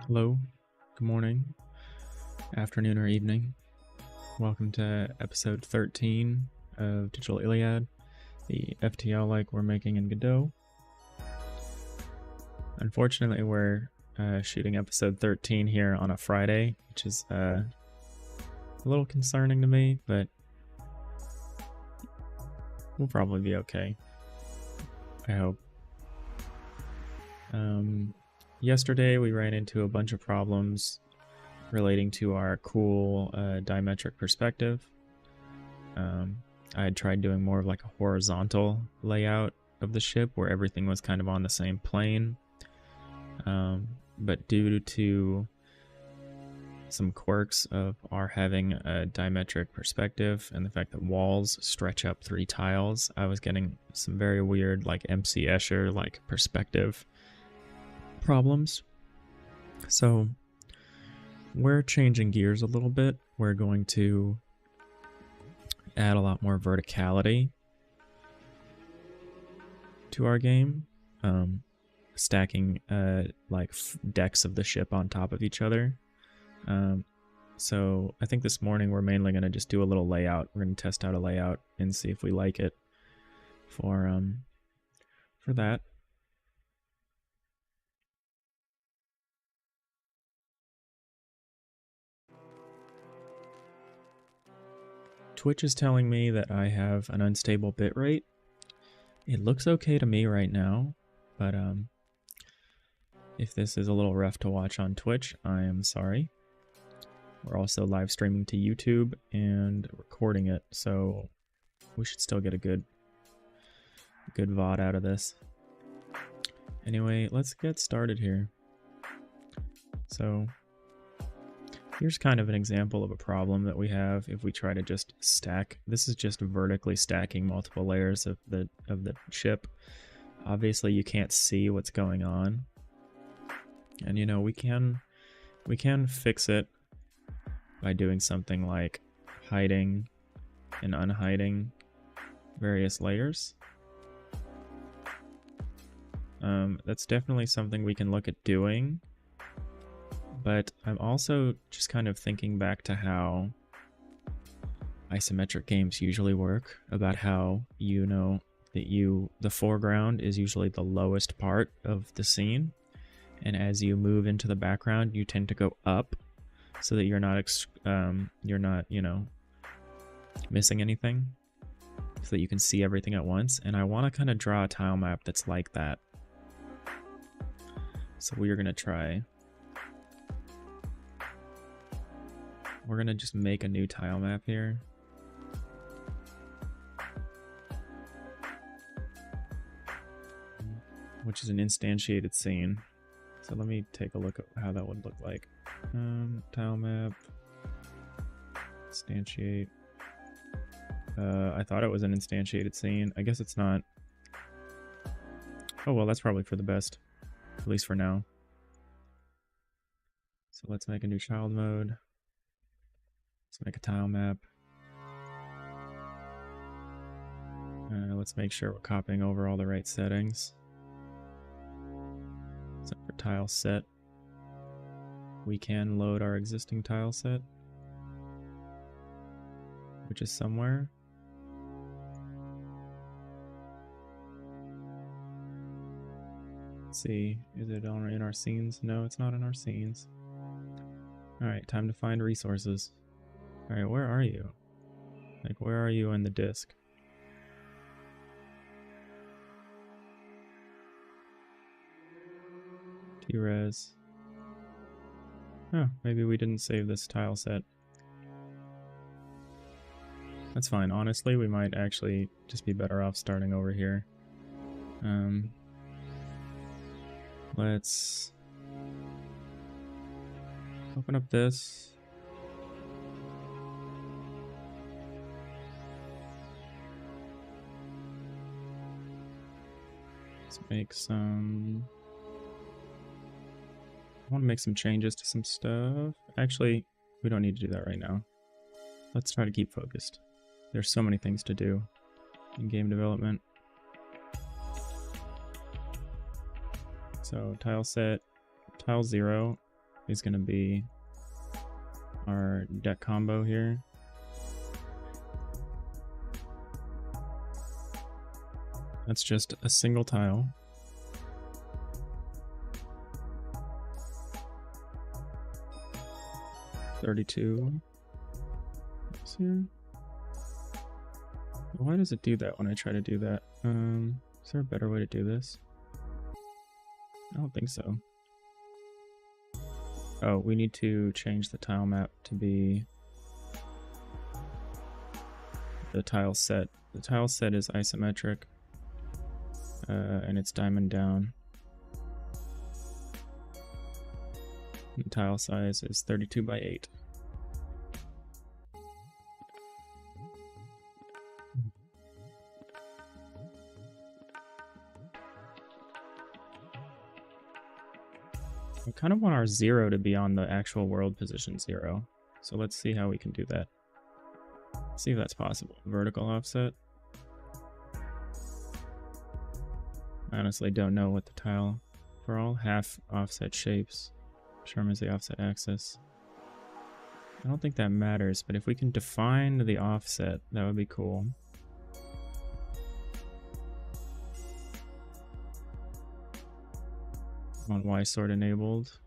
Hello, good morning, afternoon, or evening. Welcome to episode 13 of Digital ILIAD, the FTL-like we're making in Godot. Unfortunately, we're shooting episode 13 here on a Friday, which is a little concerning to me, but we'll probably be okay, I hope. Yesterday we ran into a bunch of problems relating to our cool dimetric perspective. I had tried doing more of like a horizontal layout of the ship where everything was kind of on the same plane. But due to some quirks of our having a dimetric perspective and the fact that walls stretch up 3 tiles, I was getting some very weird like MC Escher like perspective problems. So we're changing gears a little bit. We're going to add a lot more verticality to our game, stacking like decks of the ship on top of each other. So I think this morning we're mainly going to just do a little layout. We're going to test out a layout and see if we like it for that. Twitch is telling me that I have an unstable bitrate. It looks okay to me right now, but if this is a little rough to watch on Twitch, I am sorry. We're also live streaming to YouTube and recording it, so we should still get a good VOD out of this. Anyway, let's get started here. So here's kind of an example of a problem that we have if we try to just stack. This is just vertically stacking multiple layers of the ship. Obviously you can't see what's going on. And you know, we can fix it by doing something like hiding and unhiding various layers. That's definitely something we can look at doing. But I'm also just kind of thinking back to how isometric games usually work, about how, you know, that the foreground is usually the lowest part of the scene, and as you move into the background, you tend to go up so that you're not, you know, missing anything, so that you can see everything at once. And I want to kind of draw a tile map that's like that. So we are going to try. We're going to just make a new tile map here. Which is an instantiated scene. So let me take a look at how that would look like. Tile map. Instantiate. I thought it was an instantiated scene. I guess it's not. Oh well, that's probably for the best. At least for now. So let's make a new child mode. Let's make a tile map. Let's make sure we're copying over all the right settings. So for tile set, we can load our existing tile set, which is somewhere. Let's see, is it in our scenes? No, it's not in our scenes. Alright, time to find resources. Alright, where are you? Like, where are you in the disk? T-res. Oh, maybe we didn't save this tile set. That's fine. Honestly, we might actually just be better off starting over here. Let's open up this. Let's make some... I want to make some changes to some stuff. Actually, we don't need to do that right now. Let's try to keep focused. There's so many things to do in game development. So tile set, tile 0 is going to be our deck combo here. That's just a single tile. $32 here. Why does it do that when I try to do that? Is there a better way to do this? I don't think so. Oh, we need to change the tile map to be the tile set. The tile set is isometric, and it's diamond down. The tile size is 32 by 8. I kind of want our 0 to be on the actual world position 0. So let's see how we can do that. See if that's possible. Vertical offset. I honestly don't know what the tile for all half offset shapes determines the offset axis. I don't think that matters, but if we can define the offset, that would be cool. On Y sort enabled.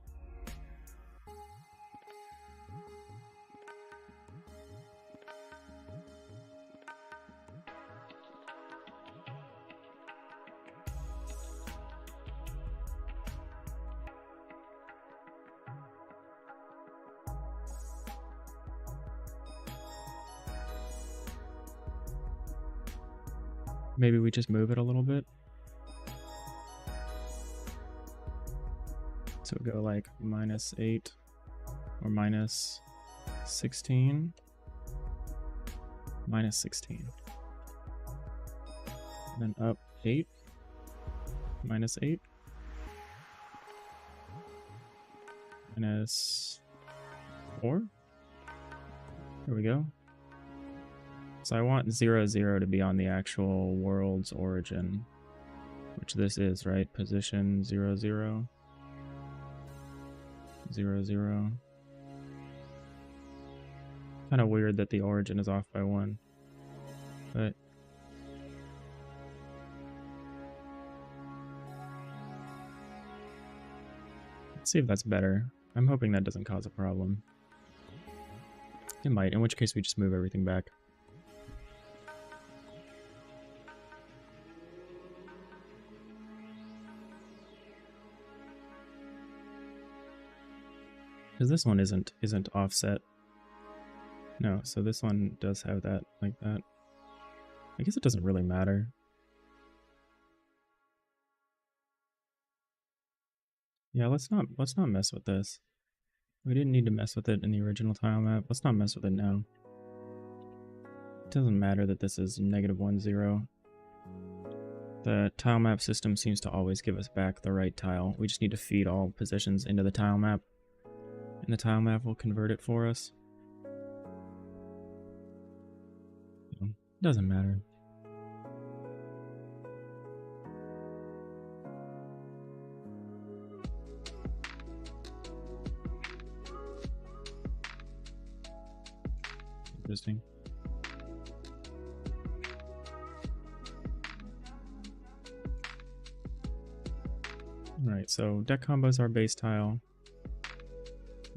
Maybe we just move it a little bit. So go like -8 or -16. -16. And then up 8. -8. -4. There we go. So I want 0, 0 to be on the actual world's origin, which this is, right? Position 0, 0. 0, 0. Kind of weird that the origin is off by 1, but let's see if that's better. I'm hoping that doesn't cause a problem. It might, in which case we just move everything back. Because this one isn't offset. No, so this one does have that like that. I guess it doesn't really matter. Yeah, let's not mess with this. We didn't need to mess with it in the original tile map. Let's not mess with it now. It doesn't matter that this is -1, 0. The tile map system seems to always give us back the right tile. We just need to feed all positions into the tile map, and the tile map will convert it for us. It doesn't matter. Interesting. Alright, so deck combo is our base tile.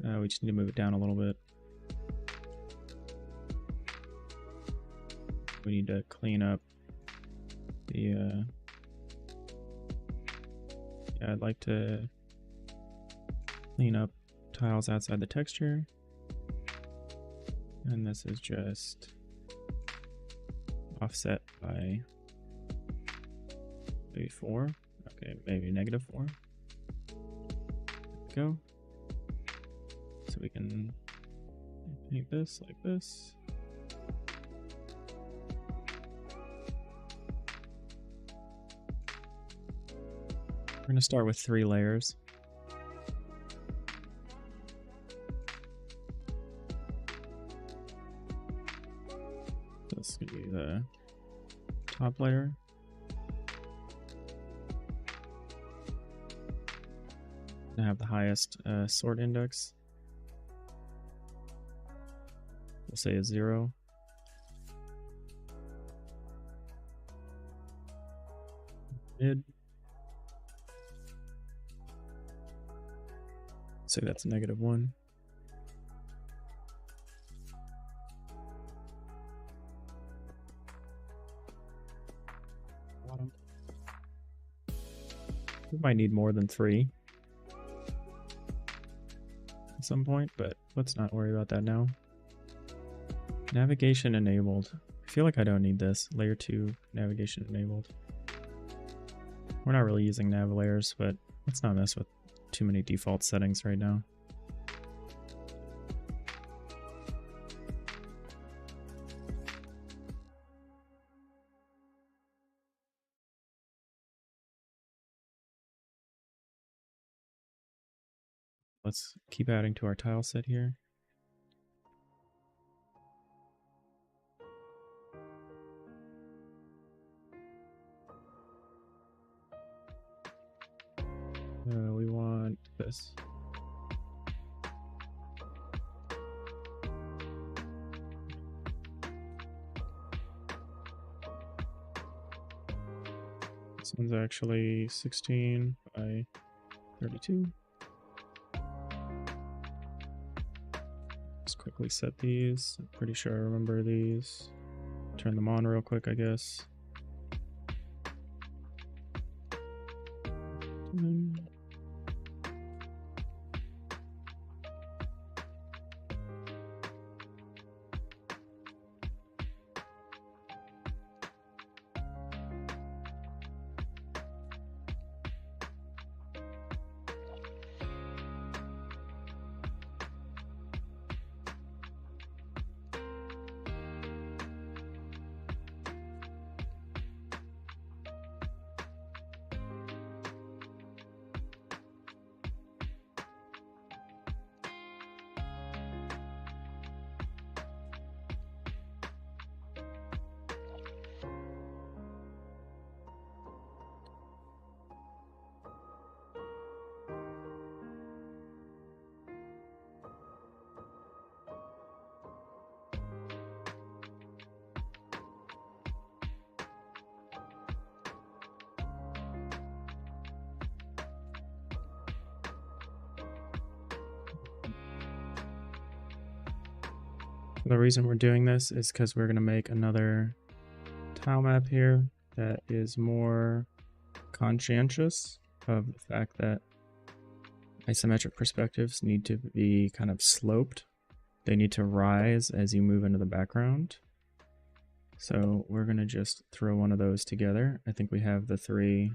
We just need to move it down a little bit. We need to clean up the yeah, I'd like to clean up tiles outside the texture. And this is just offset by maybe 4. Okay, maybe -4. Go. So we can paint this like this. We're going to start with 3 layers. This is going to be the top layer. I have the highest sort index. We'll say a 0. Mid. Say that's -1. Bottom. We might need more than 3 at some point, but let's not worry about that now. Navigation enabled. I feel like I don't need this. Layer 2 navigation enabled. We're not really using nav layers, but let's not mess with too many default settings right now. Let's keep adding to our tile set here. We want this. This one's actually 16 by 32. Just quickly set these. I'm pretty sure I remember these. Turn them on real quick, I guess. The reason we're doing this is because we're going to make another tile map here that is more conscientious of the fact that isometric perspectives need to be kind of sloped. They need to rise as you move into the background. So we're going to just throw one of those together. I think we have the 3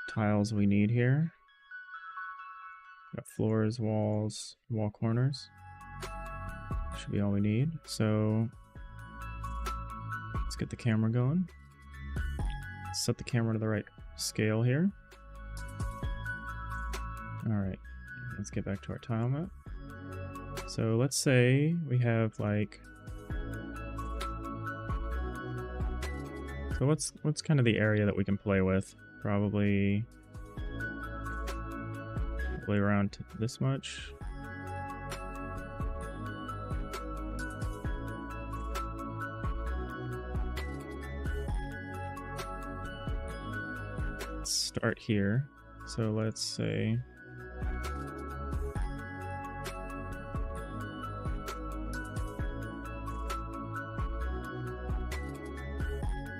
tiles we need here. Got floors, walls, wall corners. Should be all we need. So let's get the camera going. Set the camera to the right scale here. All right, let's get back to our tile map. So let's say we have like, so what's kind of the area that we can play with? Probably around this much. Start here. So let's say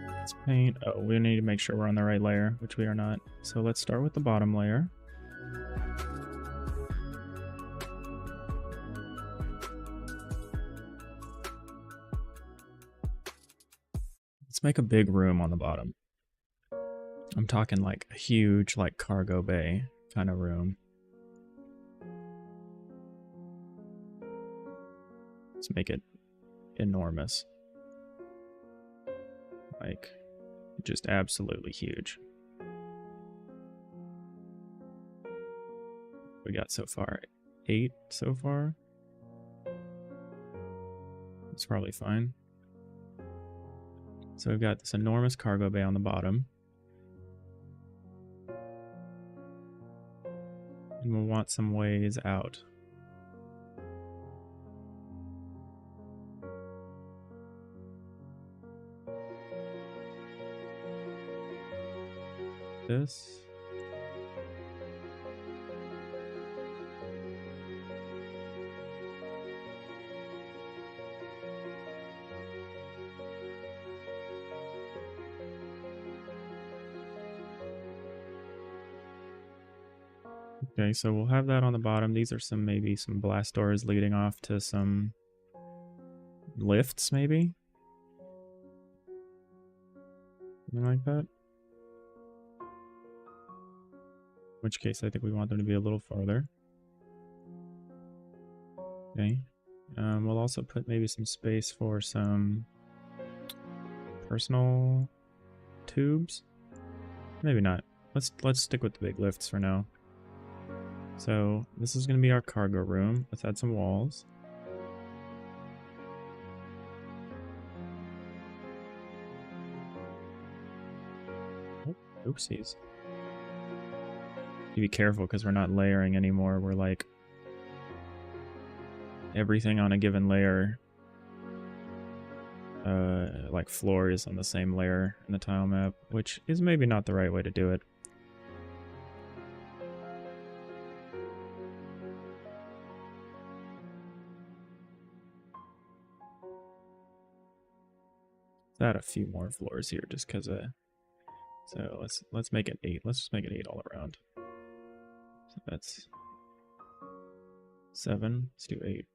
let's paint. Oh, we need to make sure we're on the right layer, which we are not. So let's start with the bottom layer. Let's make a big room on the bottom. I'm talking like a huge, like cargo bay kind of room. Let's make it enormous. Like, just absolutely huge. We got so far 8 so far. It's probably fine. So we've got this enormous cargo bay on the bottom. we'll want some ways out. This. Okay, so we'll have that on the bottom. These are maybe some blast doors leading off to some lifts, maybe? Something like that. In which case, I think we want them to be a little farther. Okay. We'll also put maybe some space for some personal tubes. Maybe not. Let's stick with the big lifts for now. So this is going to be our cargo room. Let's add some walls. Oh, oopsies. You be careful because we're not layering anymore. We're like everything on a given layer, like floor is on the same layer in the tile map, which is maybe not the right way to do it. Add a few more floors here just because so let's make it 8. Let's just make it 8 all around. So that's 7. Let's do 8.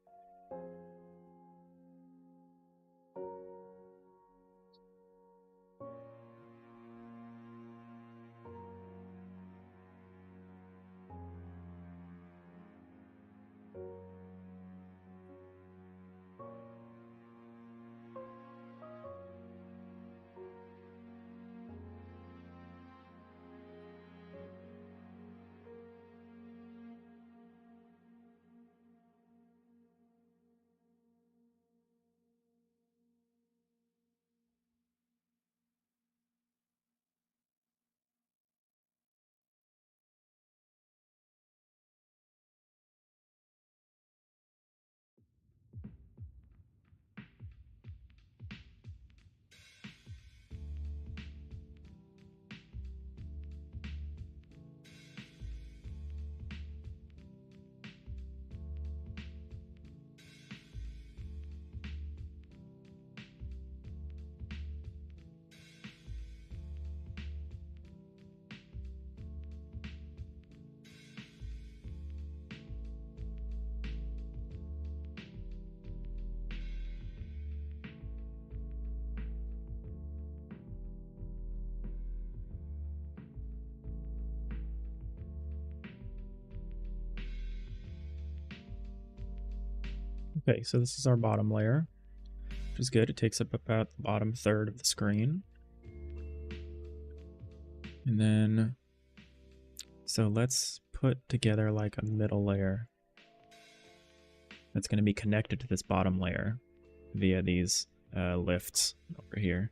Okay, so this is our bottom layer, which is good. It takes up about the bottom third of the screen. And then, so let's put together like a middle layer that's going to be connected to this bottom layer via these lifts over here.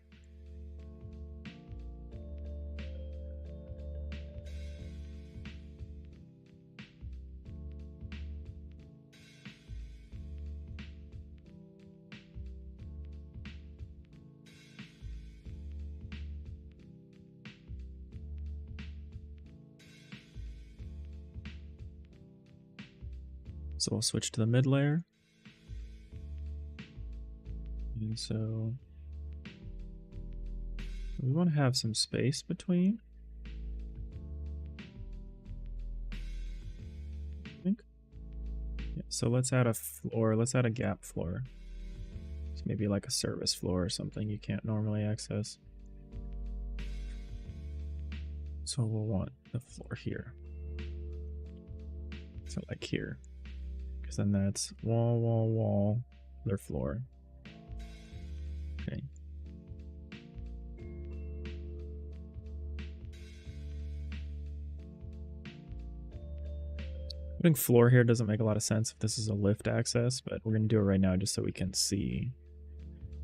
So we'll switch to the mid layer. And so we want to have some space between. I think. Yeah, so let's add a floor. Let's add a gap floor. So maybe like a service floor or something you can't normally access. So we'll want the floor here. So like here. Because then that's wall, wall, wall, their floor. Okay. Putting floor here doesn't make a lot of sense if this is a lift access, but we're going to do it right now just so we can see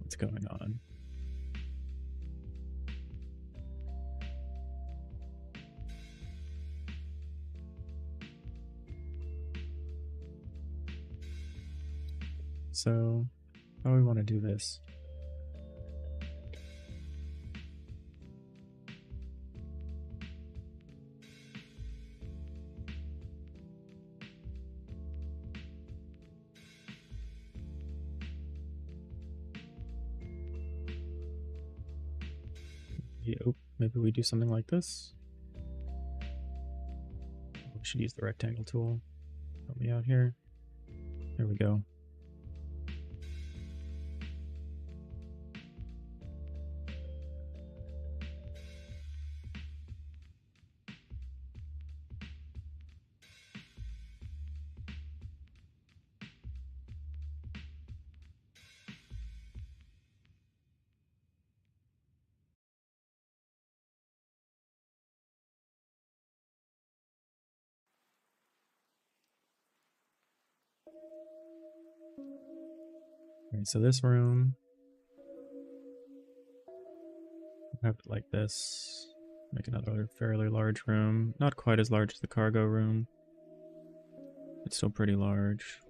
what's going on. so how do we want to do this? Maybe we do something like this. We should use the rectangle tool. Help me out here. There we go. Alright, so this room, we'll have it like this. Make another fairly large room. Not quite as large as the cargo room. It's still pretty large.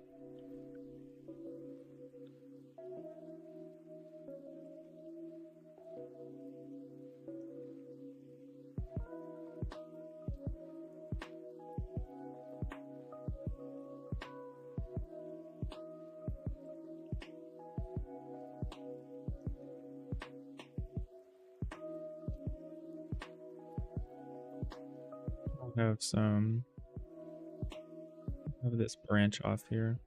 Have some of this branch off here.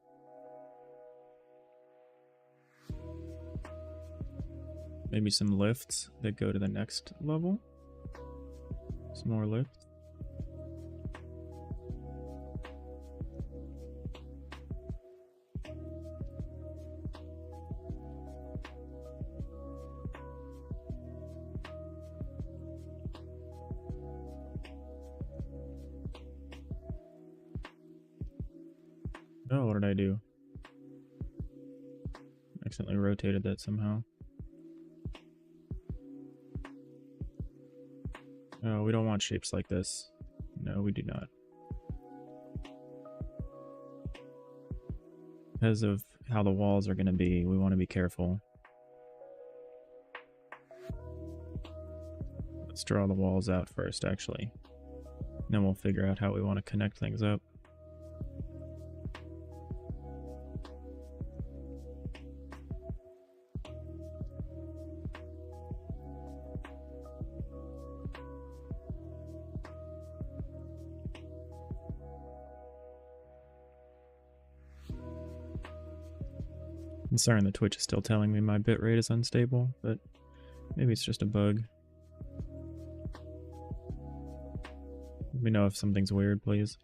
Maybe some lifts that go to the next level. Some more lifts. Oh, what did I do? Accidentally rotated that somehow. Oh, we don't want shapes like this. No, we do not. Because of how the walls are going to be, we want to be careful. Let's draw the walls out first, actually. Then we'll figure out how we want to connect things up. I'm sorry, the Twitch is still telling me my bitrate is unstable, but maybe it's just a bug. Let me know if something's weird, please.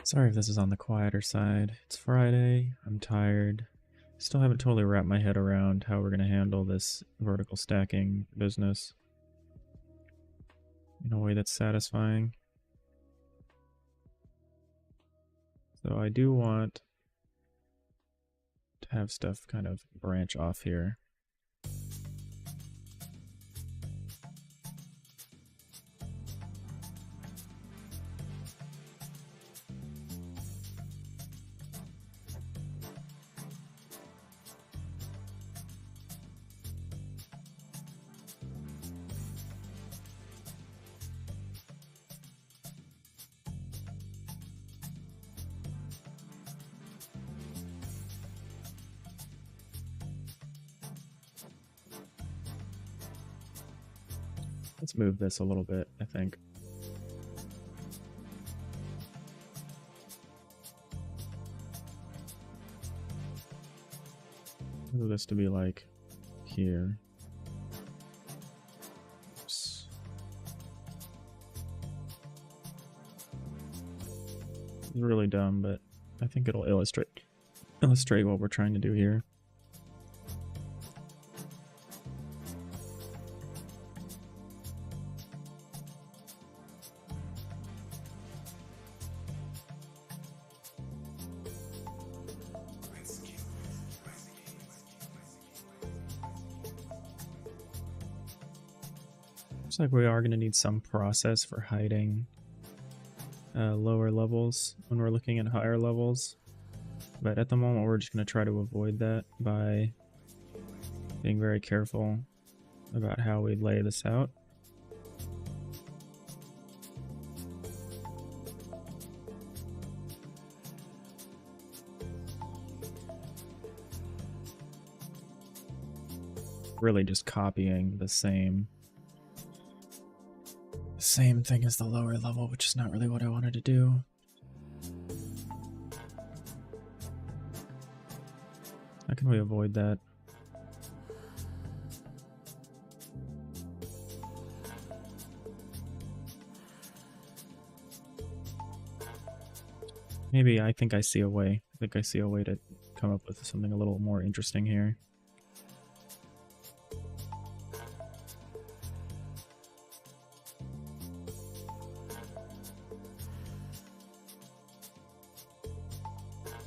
Sorry if this is on the quieter side. It's Friday, I'm tired. Still haven't totally wrapped my head around how we're going to handle this vertical stacking business in a way that's satisfying. So I do want to have stuff kind of branch off here. Let's move this a little bit, I think. Move this to be like here. Oops. It's really dumb, but I think it'll illustrate what we're trying to do here. Looks like we are going to need some process for hiding lower levels when we're looking at higher levels. But at the moment, we're just going to try to avoid that by being very careful about how we lay this out. Really just copying the same thing as the lower level, which is not really what I wanted to do. How can we avoid that? Maybe I think I see a way. I think I see a way to come up with something a little more interesting here.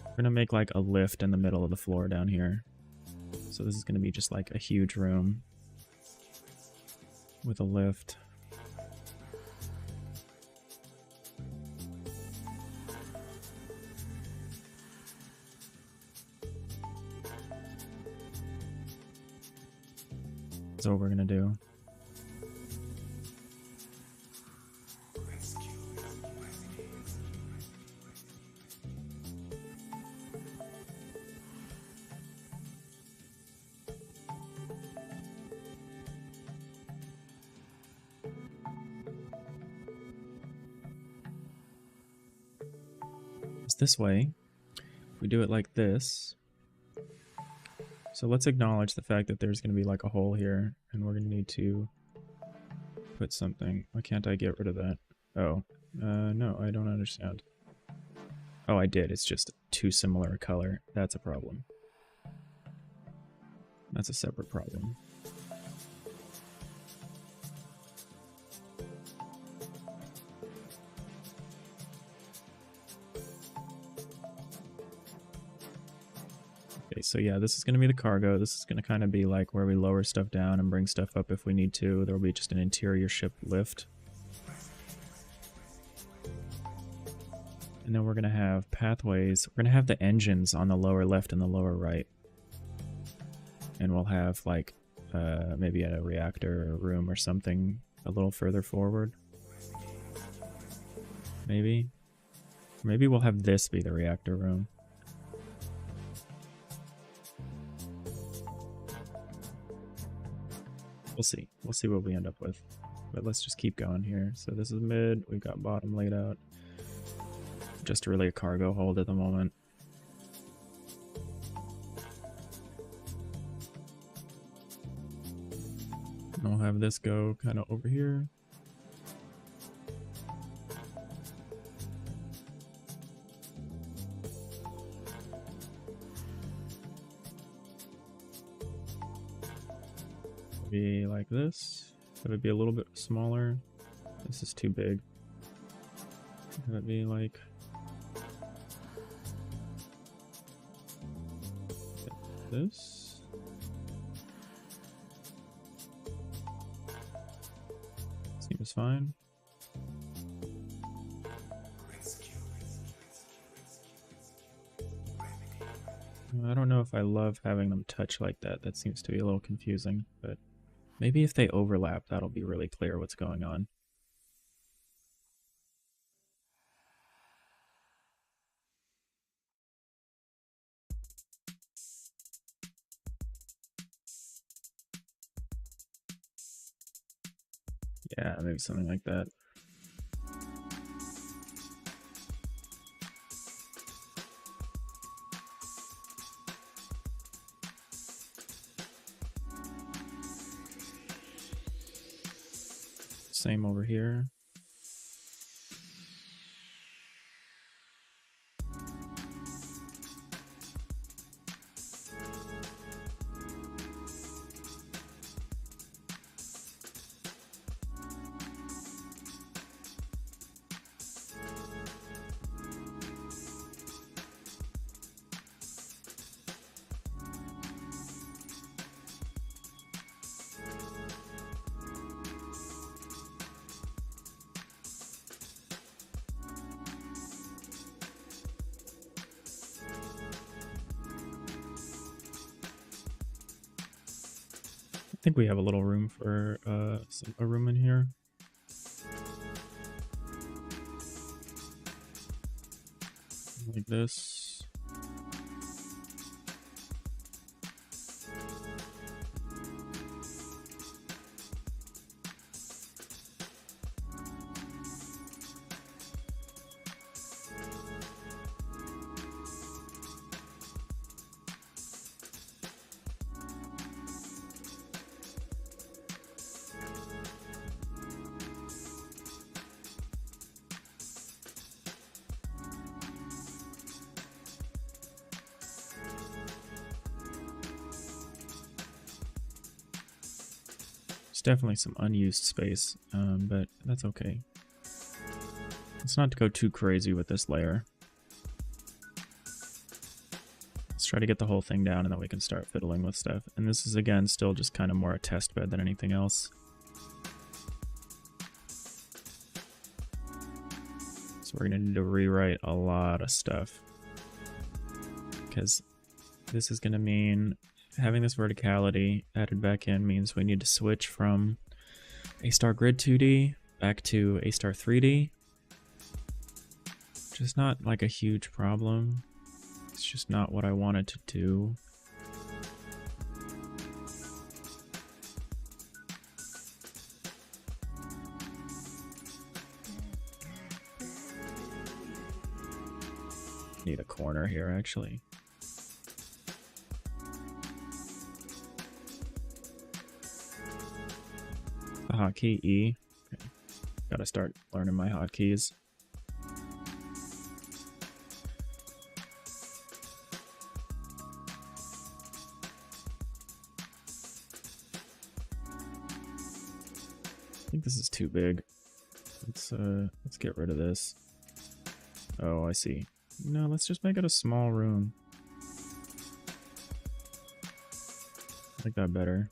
We're gonna make like a lift in the middle of the floor down here. So this is gonna be just like a huge room with a lift. That's what we're gonna do. This way, we do it like this. So let's acknowledge the fact that there's going to be like a hole here, and we're going to need to put something. Why can't I get rid of that? Oh, no, I don't understand. Oh, I did. It's just too similar a color. That's a problem. That's a separate problem. Okay, so yeah, this is going to be the cargo. This is going to kind of be like where we lower stuff down and bring stuff up if we need to. There will be just an interior ship lift. And then we're going to have pathways. We're going to have the engines on the lower left and the lower right. And we'll have like maybe a reactor room or something a little further forward. Maybe. Maybe we'll have this be the reactor room. We'll see. We'll see what we end up with. But let's just keep going here. So this is mid. We've got bottom laid out. Just really a cargo hold at the moment. And we'll have this go kind of over here. Be like this. That would be a little bit smaller. This is too big. That would be like this. Seems fine. I don't know if I love having them touch like that. That seems to be a little confusing, but maybe if they overlap, that'll be really clear what's going on. Yeah, maybe something like that. Same over here. think we have a little room for a room in here. Like this. Definitely some unused space, but that's okay. Let's not go too crazy with this layer. Let's try to get the whole thing down and then we can start fiddling with stuff. And this is, again, still just kind of more a test bed than anything else. So we're going to need to rewrite a lot of stuff, because this is going to mean having this verticality added back in means we need to switch from A-star grid 2D back to A-star 3D. Which is not like a huge problem. It's just not what I wanted to do. Need a corner here, actually. The hotkey E. Okay. Gotta start learning my hotkeys. I think this is too big. Let's get rid of this. Oh, I see. No, let's just make it a small room. I like that better.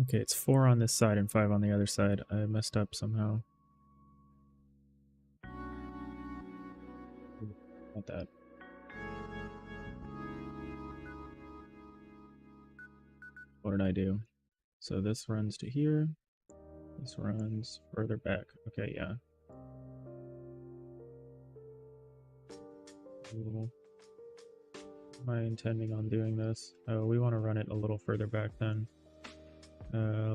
Okay, it's 4 on this side and 5 on the other side. I messed up somehow. Not that. What did I do? So this runs to here. This runs further back. Okay, yeah. Am I intending on doing this? Oh, we want to run it a little further back then.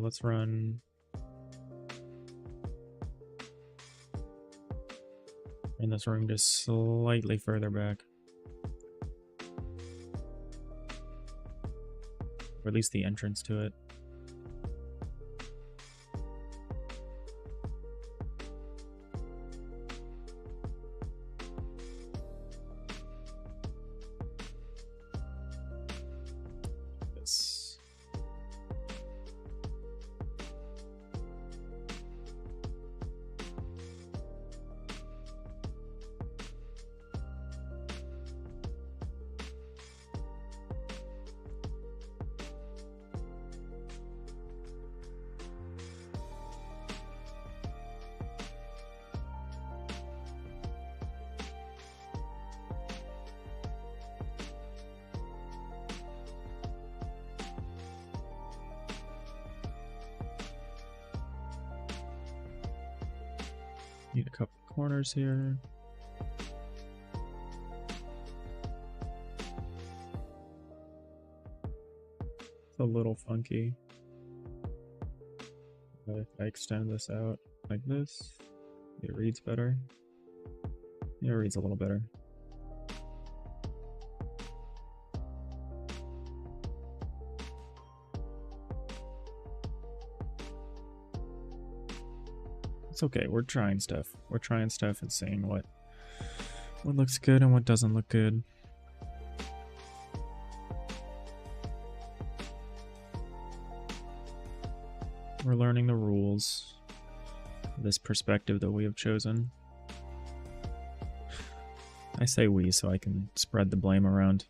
Let's run In this room just slightly further back. Or at least the entrance to it. This. Need a couple corners here. It's a little funky. But if I extend this out like this, it reads better. Yeah, it reads a little better. It's okay, we're trying stuff. We're trying stuff and seeing what looks good and what doesn't look good. We're learning the rules of this perspective that we have chosen. I say we so I can spread the blame around.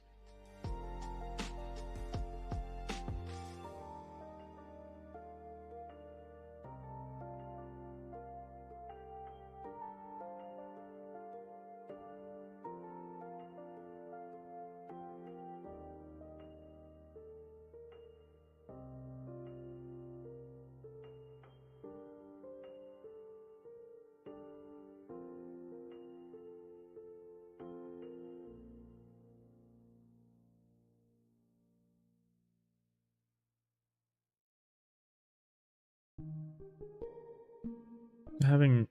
Having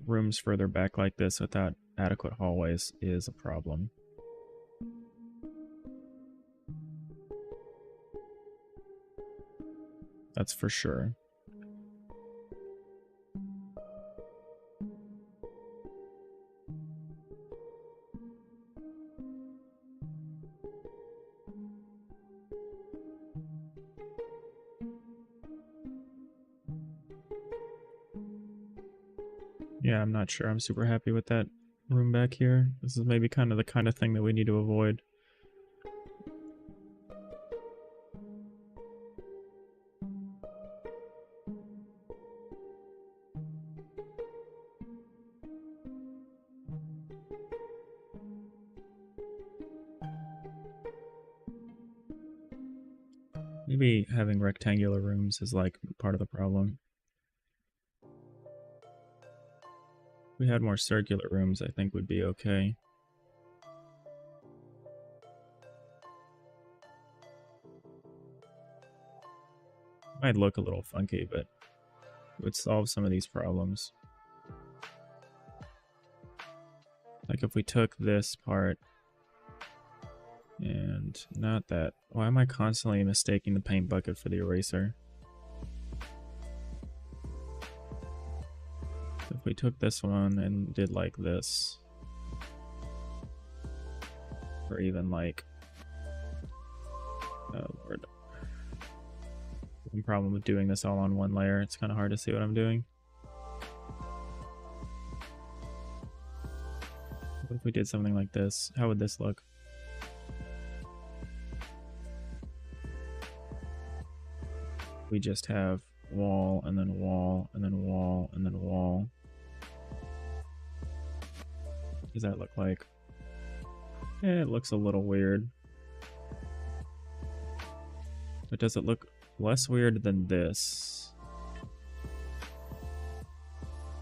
rooms further back like this without adequate hallways is a problem. That's for sure. Yeah, I'm not sure I'm super happy with that room back here. This is maybe kind of the kind of thing that we need to avoid. Maybe having rectangular rooms is like part of the problem. If we had more circular rooms, I think would be okay. Might look a little funky, but it would solve some of these problems. Like if we took this part and not that. Why am I constantly mistaking the paint bucket for the eraser? If we took this one and did like this, or even like, oh Lord. One problem with doing this all on one layer, it's kind of hard to see what I'm doing. What if we did something like this? How would this look? We just have wall, and then wall, and then wall, and then wall. What does that look like? Yeah, it looks a little weird. But does it look less weird than this?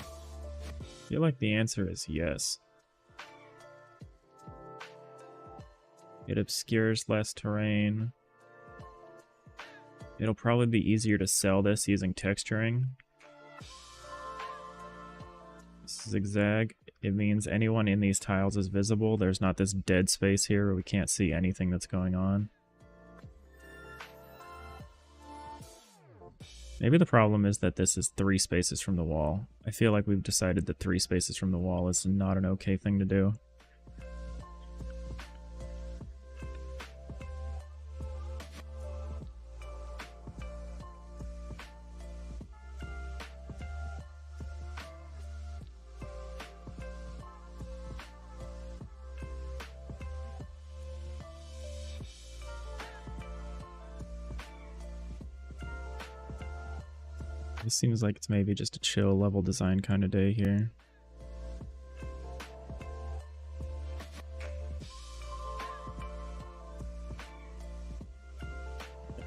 I feel like the answer is yes. It obscures less terrain. It'll probably be easier to sell this using texturing. zigzag, it means anyone in these tiles is visible. There's not this dead space here where we can't see anything that's going on. Maybe the problem is that this is 3 spaces from the wall. I feel like we've decided that 3 spaces from the wall is not an okay thing to do. This seems like it's maybe just a chill level design kind of day here.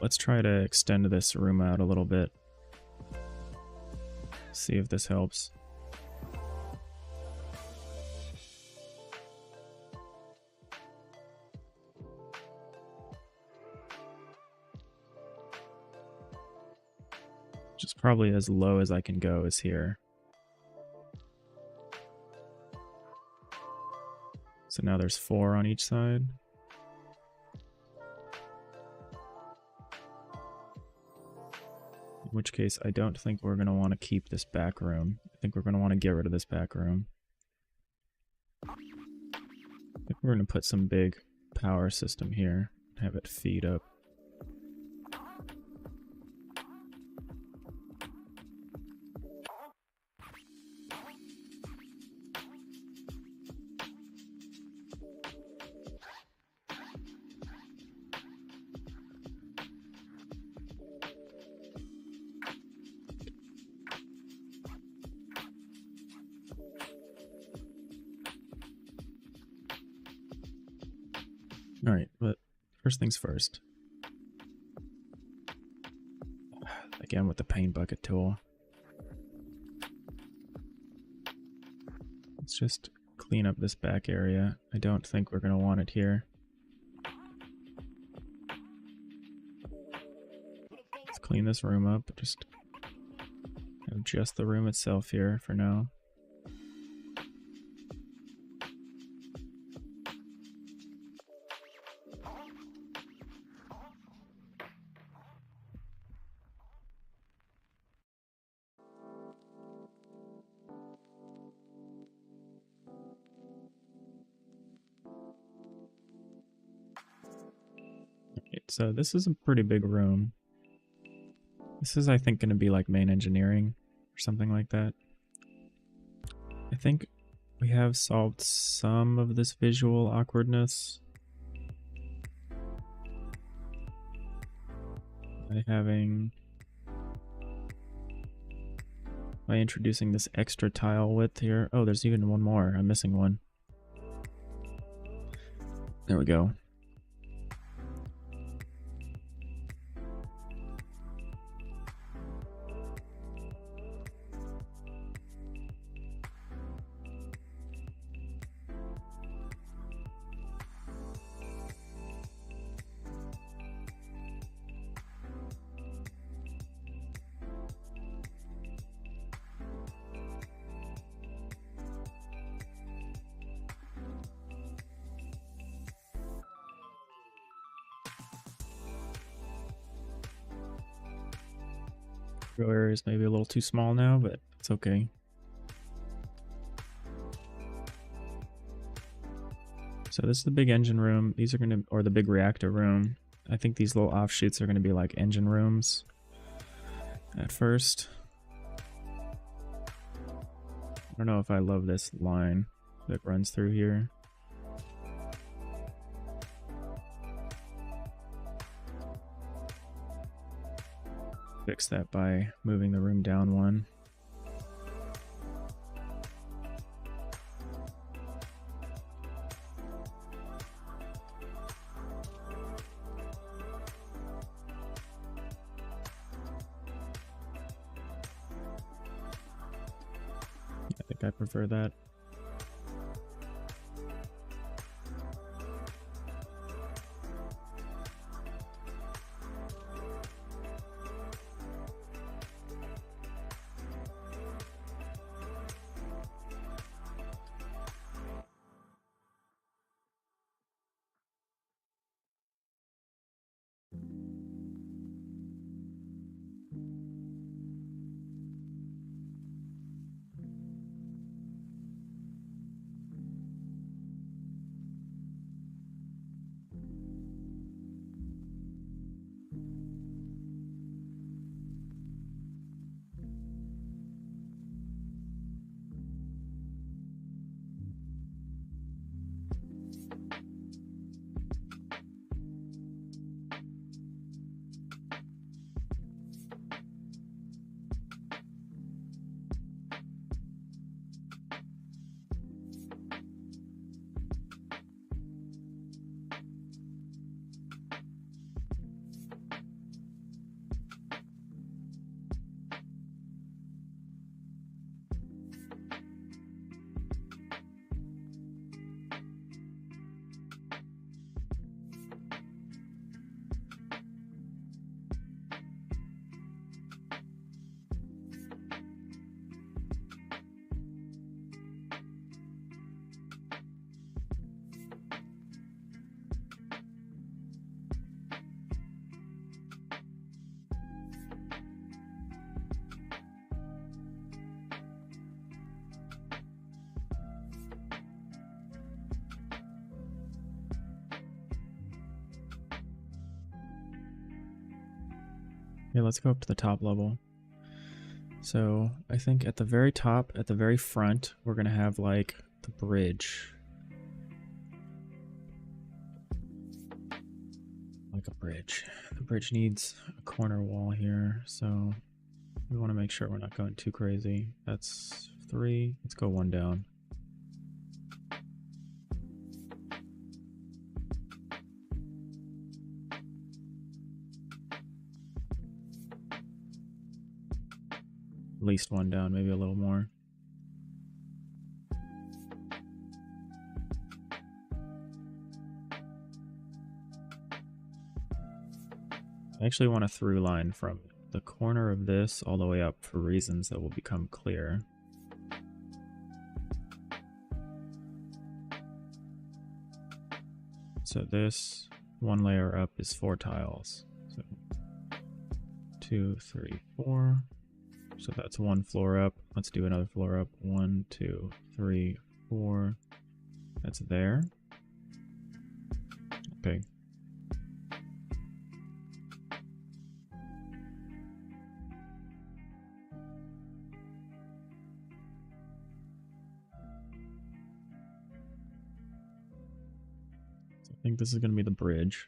Let's try to extend this room out a little bit. See if this helps. Just probably as low as I can go is here. So now there's 4 on each side. In which case, I don't think we're going to want to keep this back room. I think we're going to want to get rid of this back room. I think we're going to put some big power system here and have it feed up. Alright, but first things first. Again with the paint bucket tool. Let's just clean up this back area. I don't think we're going to want it here. Let's clean this room up. Just have just the room itself here for now. So this is a pretty big room. This is, I think, going to be like main engineering or something like that. I think we have solved some of this visual awkwardness by introducing this extra tile width here. Oh, there's even one more. I'm missing one. There we go. Area is maybe a little too small now, but it's okay. So this is the big engine room. These are going to, or the big reactor room. I think these little offshoots are going to be like engine rooms at first. I don't know if I love this line that runs through here. Fix that by moving the room down one. I think I prefer that. Okay, let's go up to the top level. So I think at the very top, at the very front, we're gonna have like the bridge. Like a bridge. The bridge needs a corner wall here, so we want to make sure we're not going too crazy. That's 3. Let's go 1 down. At least 1 down, maybe a little more. I actually want a through line from the corner of this all the way up for reasons that will become clear. So this 1 layer up is 4 tiles. So 2, 3, 4. So that's 1 floor up. Let's do another floor up. 1, 2, 3, 4. That's there. Okay. So I think this is going to be the bridge.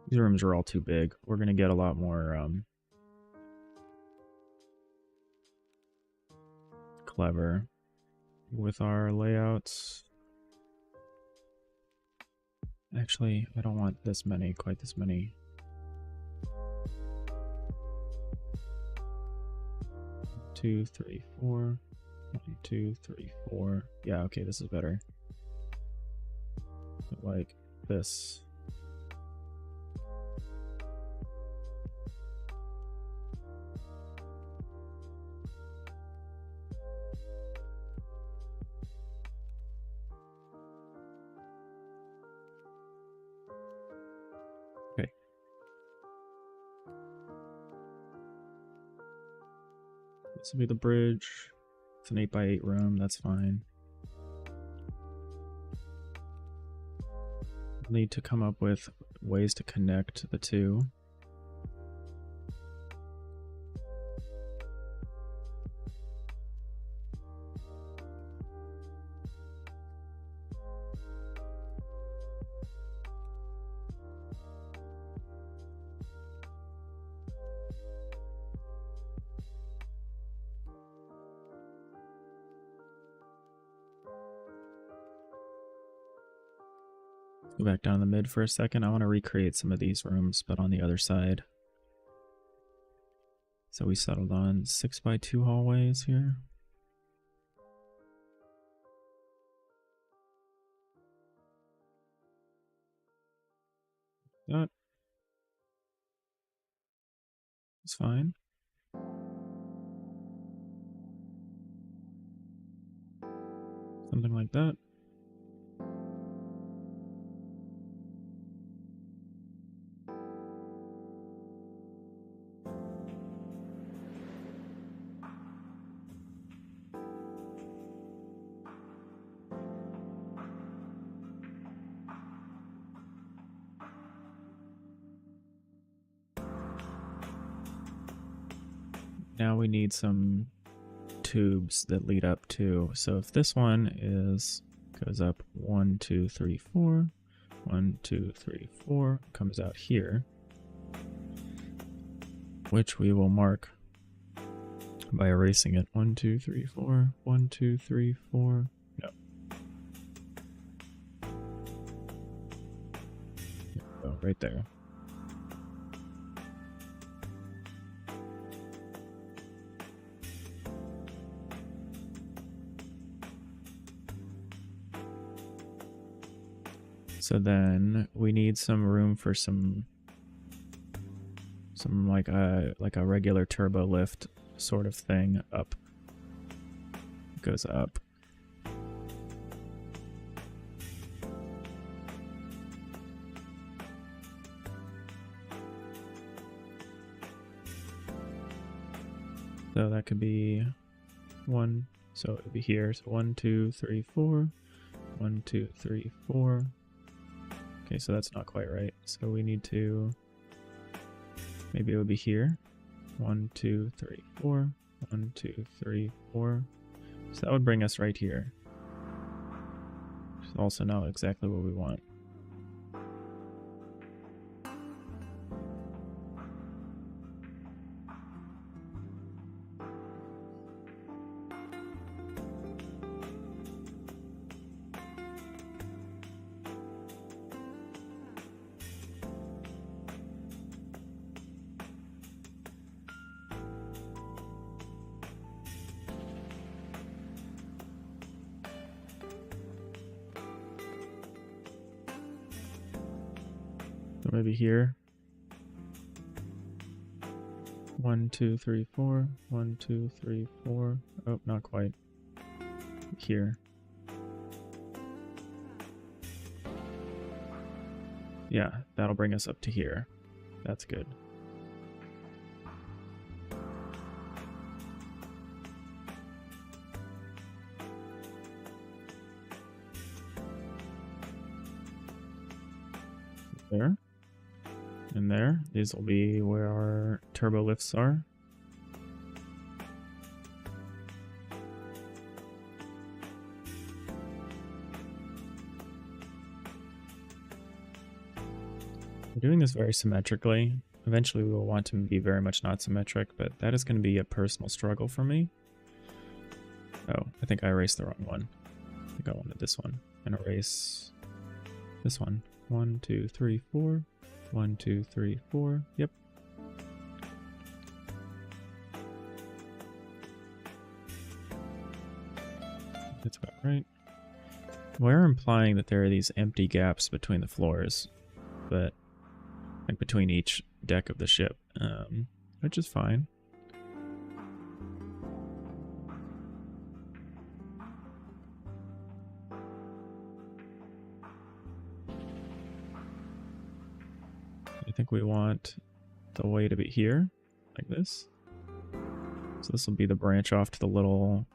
These rooms are all too big. We're going to get a lot more clever with our layouts. Actually, I don't want this many, quite this many. 2, 3, 4. 1, 2, 3, 4. Yeah, okay, this is better. Like this. Okay. This will be the bridge. It's an 8x8 room, that's fine. Need to come up with ways to connect the two. Go back down the mid for a second. I want to recreate some of these rooms, but on the other side. So we settled on 6x2 hallways here. That is fine. Something like that. Now we need some tubes that lead up to. So if this one goes up 1, 2, 3, 4, 1, 2, 3, 4, comes out here, which we will mark by erasing it. 1, 2, 3, 4, 1, 2, 3, 4. No. Oh, right there. So then we need some room for some like a regular turbo lift sort of thing up. It goes up. So that could be 1. So it would be here. So 1, 2, 3, 4. 1, 2, 3, 4. Okay, so that's not quite right. So we need to, maybe it would be here. 1, 2, 3, 4. 1, 2, 3, 4. So that would bring us right here. It's also not exactly what we want. So maybe here. 1, 2, 3, 4. 1, 2, 3, 4. Oh, not quite. Here. Yeah, that'll bring us up to here. That's good. There. And there. These will be where our turbo lifts are. We're doing this very symmetrically. Eventually we will want to be very much not symmetric, but that is going to be a personal struggle for me. Oh, I think I erased the wrong one. I think I wanted this one. And erase this one. 1, 2, 3, 4. 1, 2, 3, 4. Yep. That's about right. We're implying that there are these empty gaps between the floors, but like between each deck of the ship, which is fine. I think we want the way to be here, like this. So this will be the branch off to the little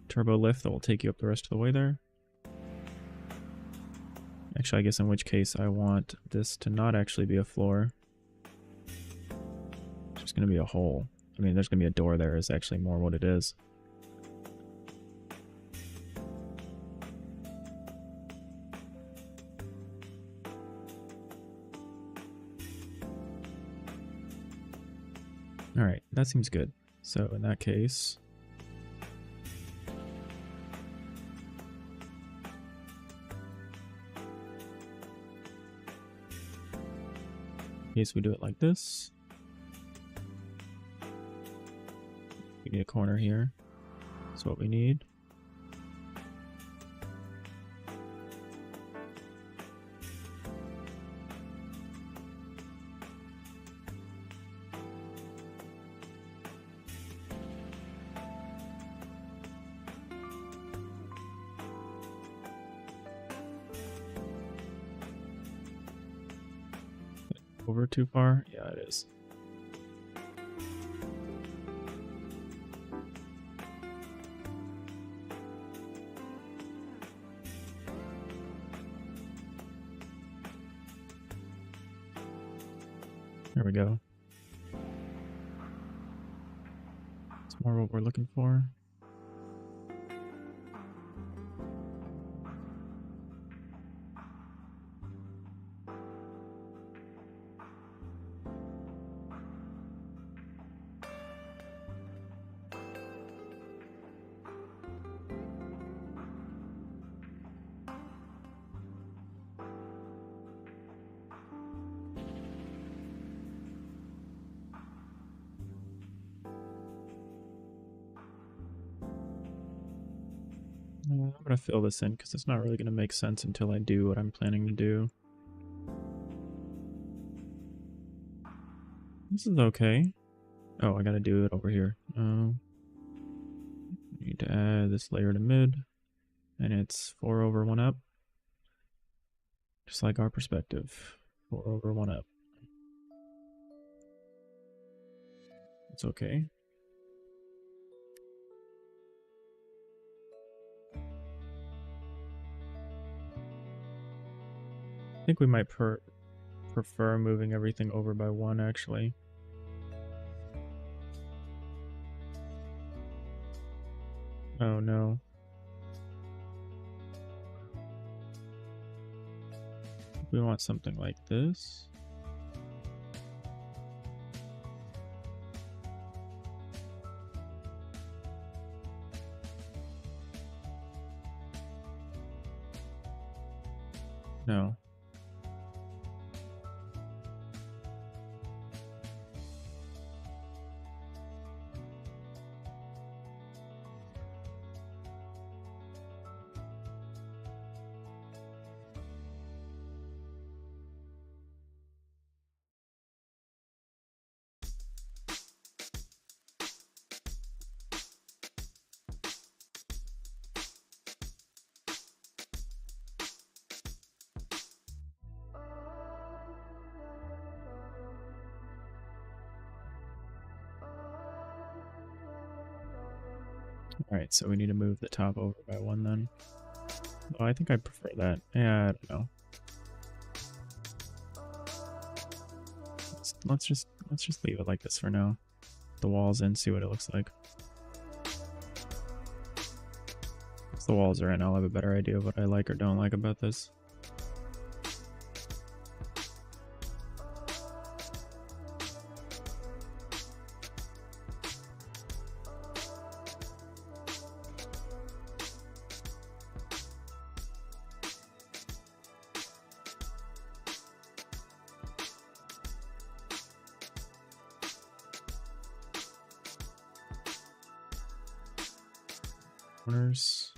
turbo lift that will take you up the rest of the way there. Actually, I guess in which case I want this to not actually be a floor. It's just going to be a hole. I mean, there's going to be a door there is actually more what it is. Alright, that seems good. So in that case, we do it like this. We need a corner here. That's what we need. Over too far? Yeah, it is. There we go. It's more what we're looking for. I'm going to fill this in because it's not really going to make sense until I do what I'm planning to do. This is okay. Oh, I got to do it over here. Need to add this layer to mid, and it's 4 over 1 up. Just like our perspective. 4 over 1 up. It's okay. I think we might prefer moving everything over by 1, actually. Oh no. We want something like this. No. Alright, so we need to move the top over by 1 then. Oh, I think I prefer that. Yeah, I don't know. Let's just leave it like this for now. The walls in, see what it looks like. Once the walls are in, I'll have a better idea of what I like or don't like about this. Corners.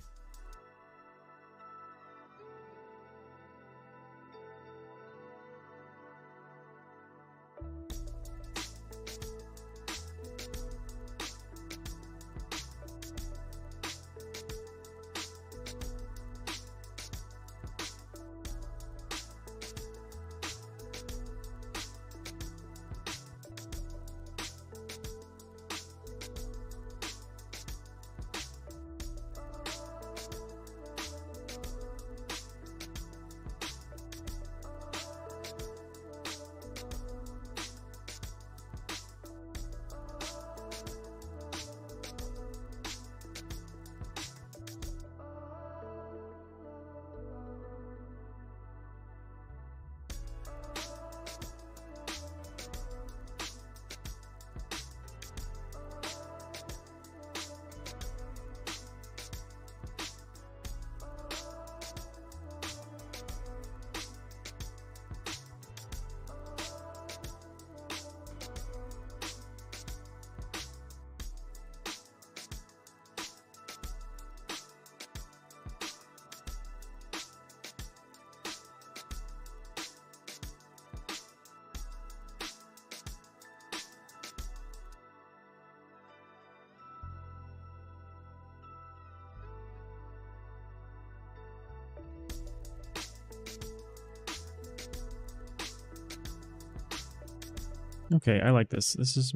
Okay, I like this. This is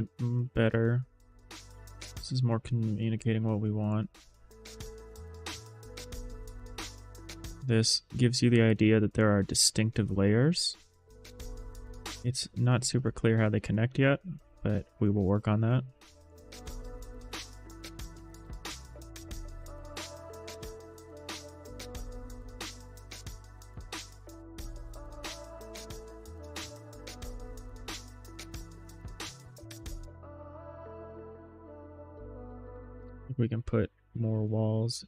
better. This is more communicating what we want. This gives you the idea that there are distinctive layers. It's not super clear how they connect yet, but we will work on that. We can put more walls.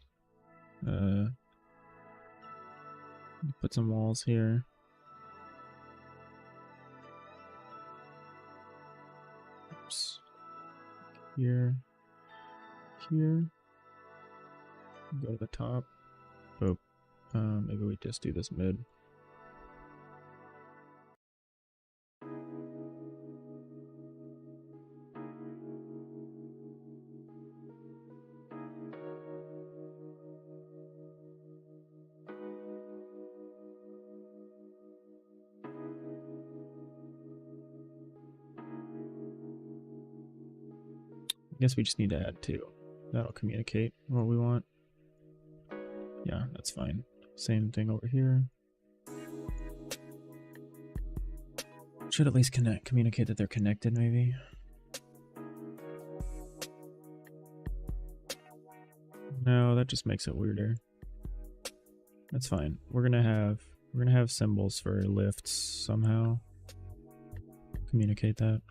Put some walls here. Oops. Here. Here. Go to the top. Oh, maybe we just do this mid. guess we just need to add 2. That'll communicate what we want. Yeah, that's fine. Same thing over here. Should at least communicate that they're connected, maybe. No, that just makes it weirder. That's fine. We're gonna have symbols for lifts somehow. Communicate that.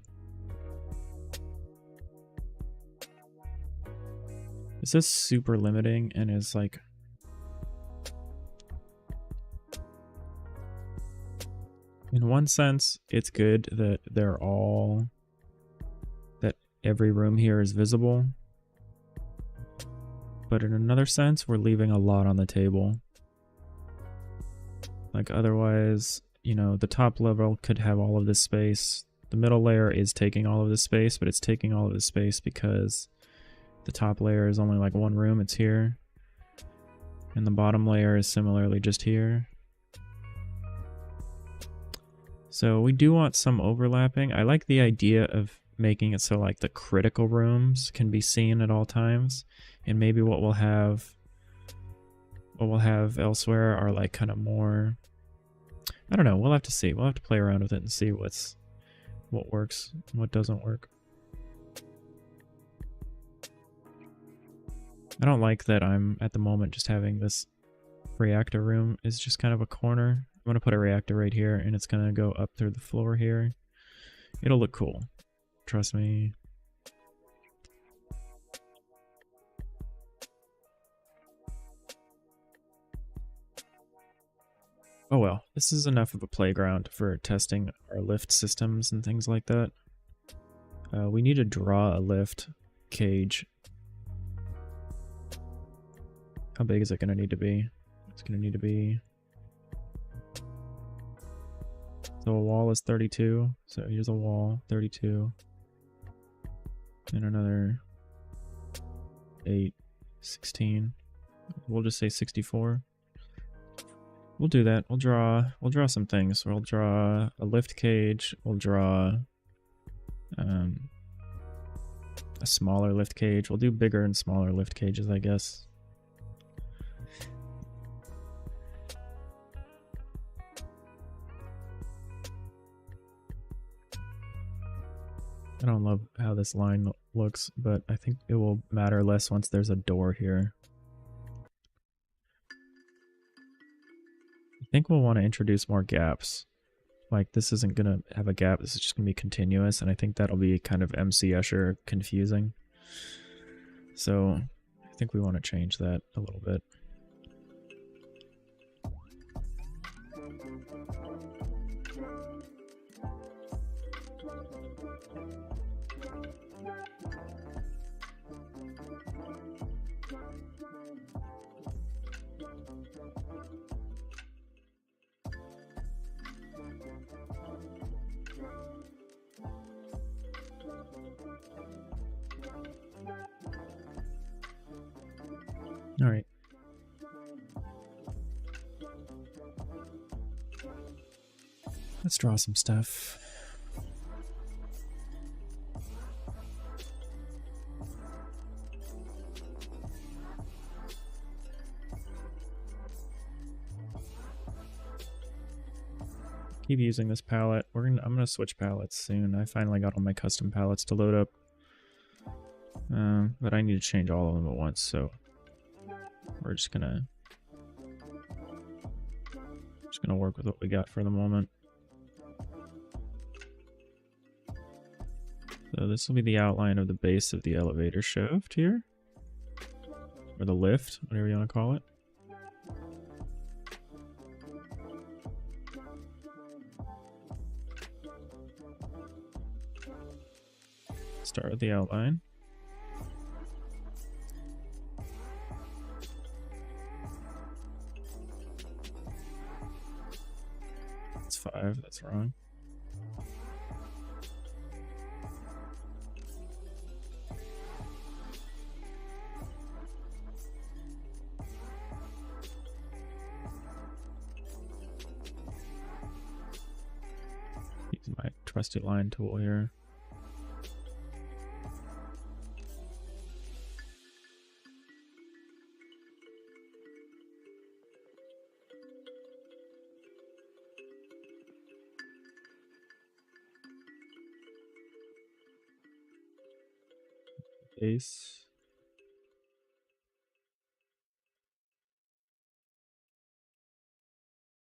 This is super limiting and is like in one sense it's good that that every room here is visible. But in another sense, we're leaving a lot on the table. Like otherwise, you know, the top level could have all of this space. The middle layer is taking all of this space, but it's taking all of this space because the top layer is only like one room, it's here. And the bottom layer is similarly just here. So we do want some overlapping. I like the idea of making it so like the critical rooms can be seen at all times. And maybe what we'll have elsewhere are like kind of more, I don't know, we'll have to see. We'll have to play around with it and see what works and what doesn't work. I don't like that I'm at the moment just having this reactor room is just kind of a corner. I'm going to put a reactor right here and it's going to go up through the floor here. It'll look cool. Trust me. Oh well, this is enough of a playground for testing our lift systems and things like that. We need to draw a lift cage. How big is it going to need to be? It's going to need to be... So a wall is 32. So here's a wall, 32. And another 8, 16. We'll just say 64. We'll do that. We'll draw some things. We'll draw a lift cage. We'll draw a smaller lift cage. We'll do bigger and smaller lift cages, I guess. I don't love how this line looks, but I think it will matter less once there's a door here. I think we'll want to introduce more gaps. Like this isn't going to have a gap, this is just going to be continuous, and I think that'll be kind of MC Escher confusing. So I think we want to change that a little bit. All right. Let's draw some stuff. Keep using this palette. I'm gonna switch palettes soon. I finally got all my custom palettes to load up. But I need to change all of them at once, so we're just gonna work with what we got for the moment. So this will be the outline of the base of the elevator shaft here, or the lift, whatever you want to call it. Start with the outline. That's 5, that's wrong. Use my trusty line tool here. base.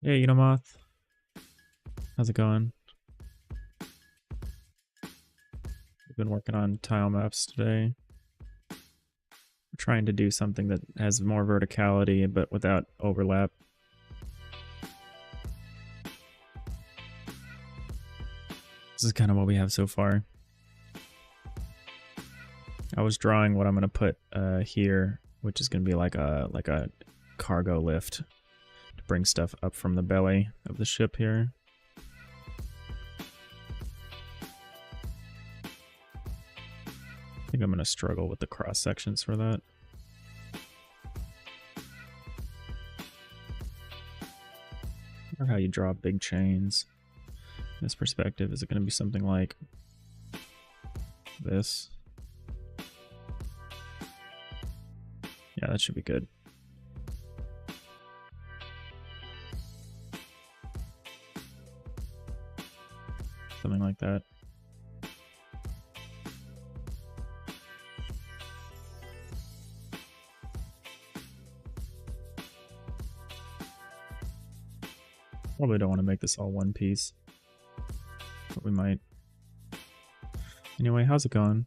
Hey, Moth. How's it going? We've been working on tile maps today. We're trying to do something that has more verticality but without overlap. This is kind of what we have so far. I was drawing what I'm gonna put here, which is gonna be like a cargo lift to bring stuff up from the belly of the ship here. I think I'm gonna struggle with the cross sections for that. Or how you draw big chains. In this perspective, is it gonna be something like this? Yeah, that should be good. Something like that. Probably don't want to make this all one piece, but we might. Anyway, how's it going?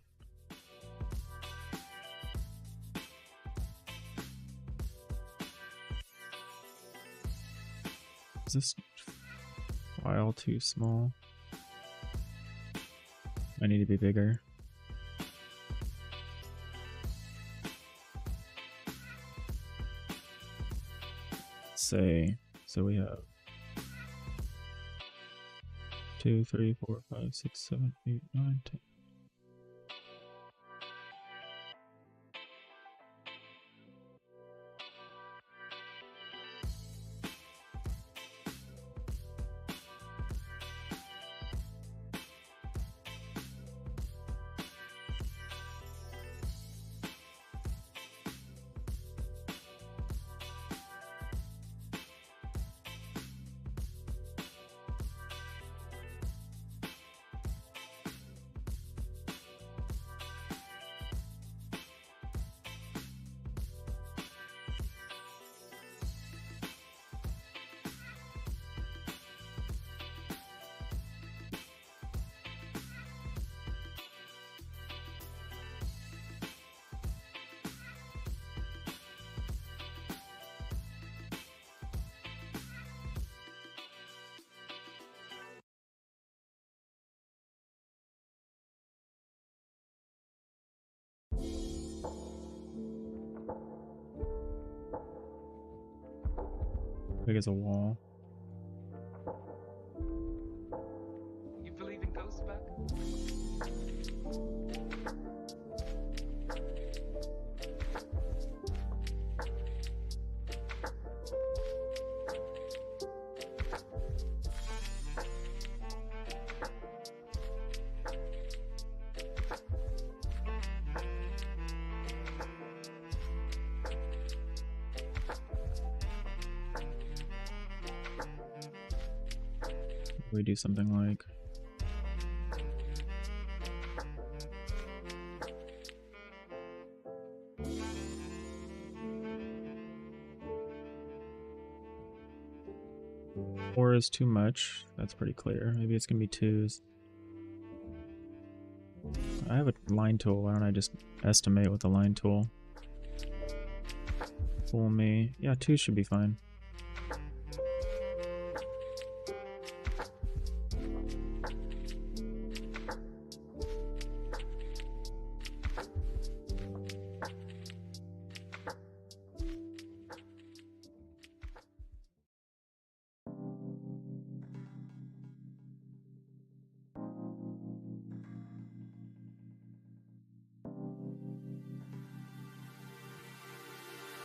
Is this file too small? I need to be bigger. Let's say, so we have 2, 3, 4, 5, 6, 7, 8, 9, 10. Big as a wall. You believe in ghosts, Buck? We do something like four is too much. That's pretty clear. Maybe it's gonna be twos. I have a line tool. Why don't I just estimate with the line tool? Fool me. Yeah, two should be fine.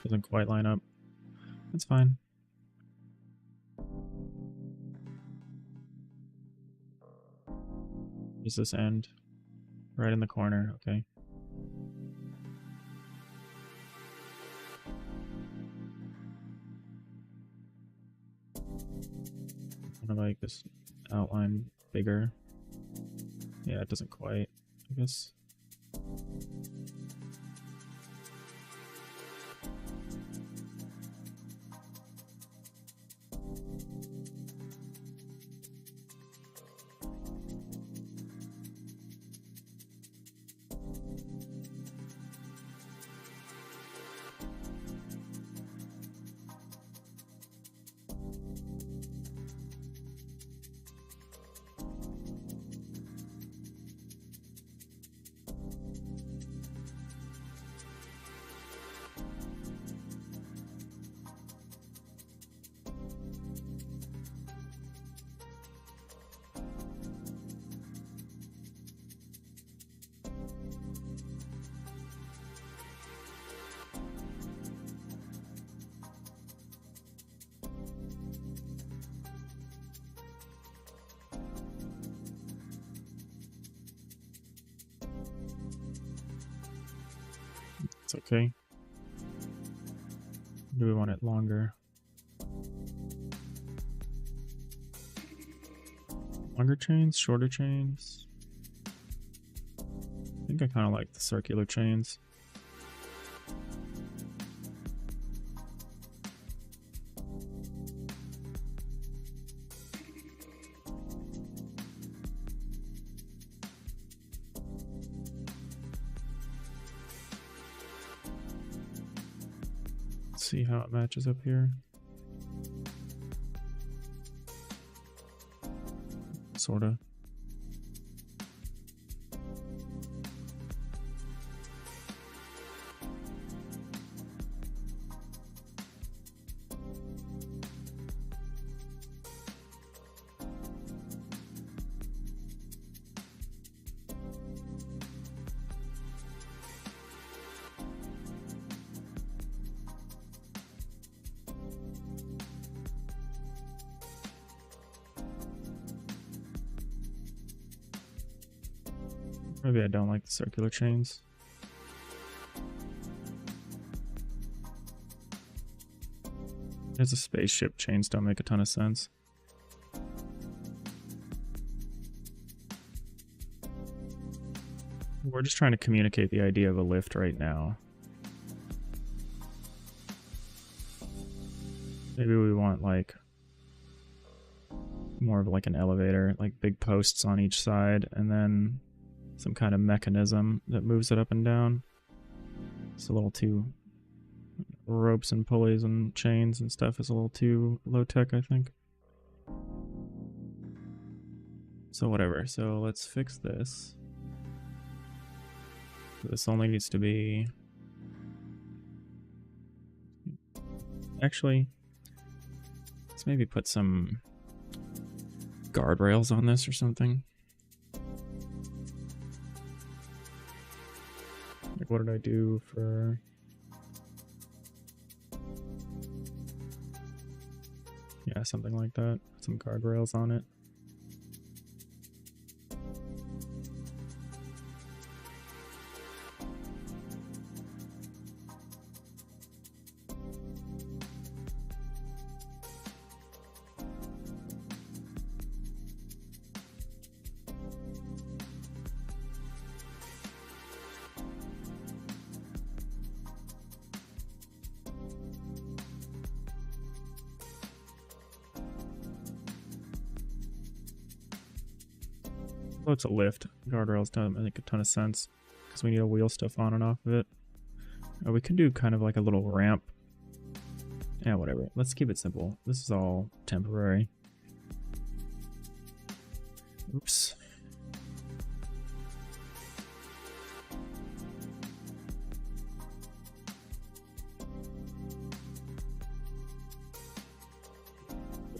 Doesn't quite line up. That's fine. Does this end? Right in the corner, okay. Kind of like this outline bigger. Yeah, it doesn't quite, I guess. That's okay. Do we want it longer? Longer chains, shorter chains? I think I kind of like the circular chains. Let's see how it matches up here. Sorta. Maybe I don't like the circular chains. There's a spaceship. Chains don't make a ton of sense. We're just trying to communicate the idea of a lift right now. Maybe we want like more of like an elevator, like big posts on each side, and then some kind of mechanism that moves it up and down. It's a little too... ropes and pulleys and chains and stuff is a little too low tech, I think. So whatever. So let's fix this. This only needs to be... Actually, let's maybe put some guardrails on this or something. Like, what did I do for... Yeah, something like that. Put some guardrails on it. Well, it's a lift. Guardrails don't make a ton of sense because we need to wheel stuff on and off of it. We could do kind of like a little ramp. Yeah, whatever. Let's keep it simple. This is all temporary. Oops.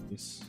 Nice.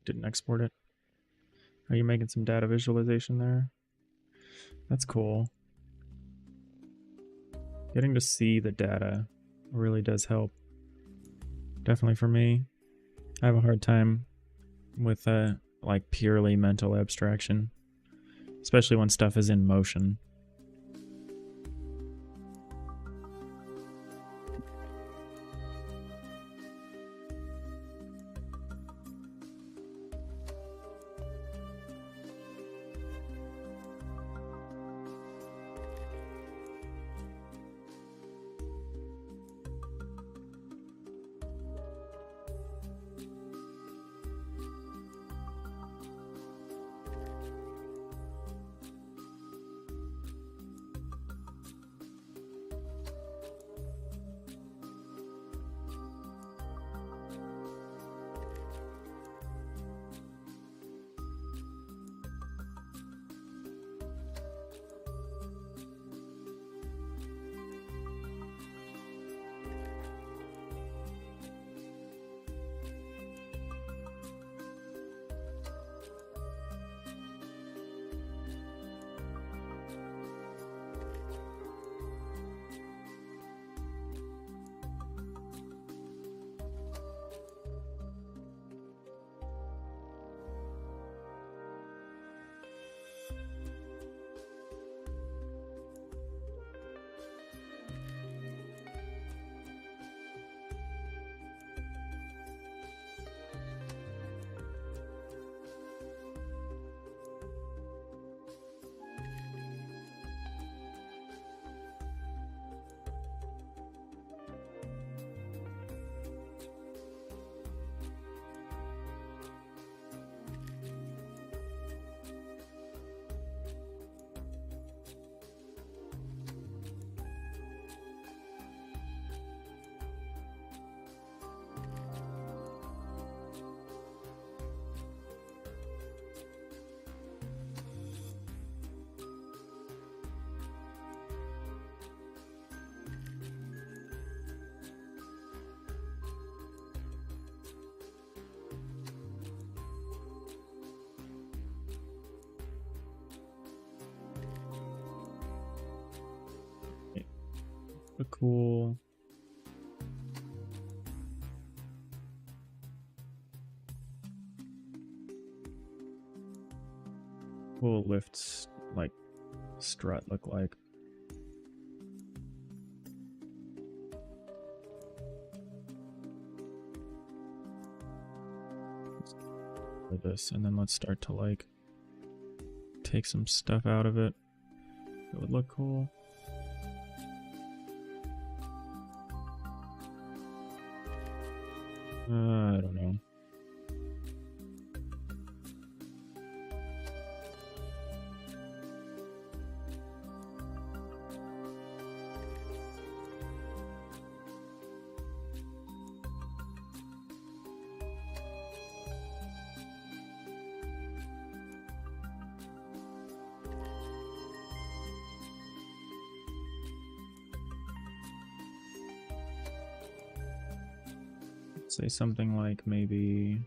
Didn't export it. Are you making some data visualization there? That's cool. Getting to see the data really does help. Definitely for me. I have a hard time with like purely mental abstraction, especially when stuff is in motion. a cool lift like strut look like? For this, and then let's start to like take some stuff out of it. It would look cool. I don't know. Say something like maybe,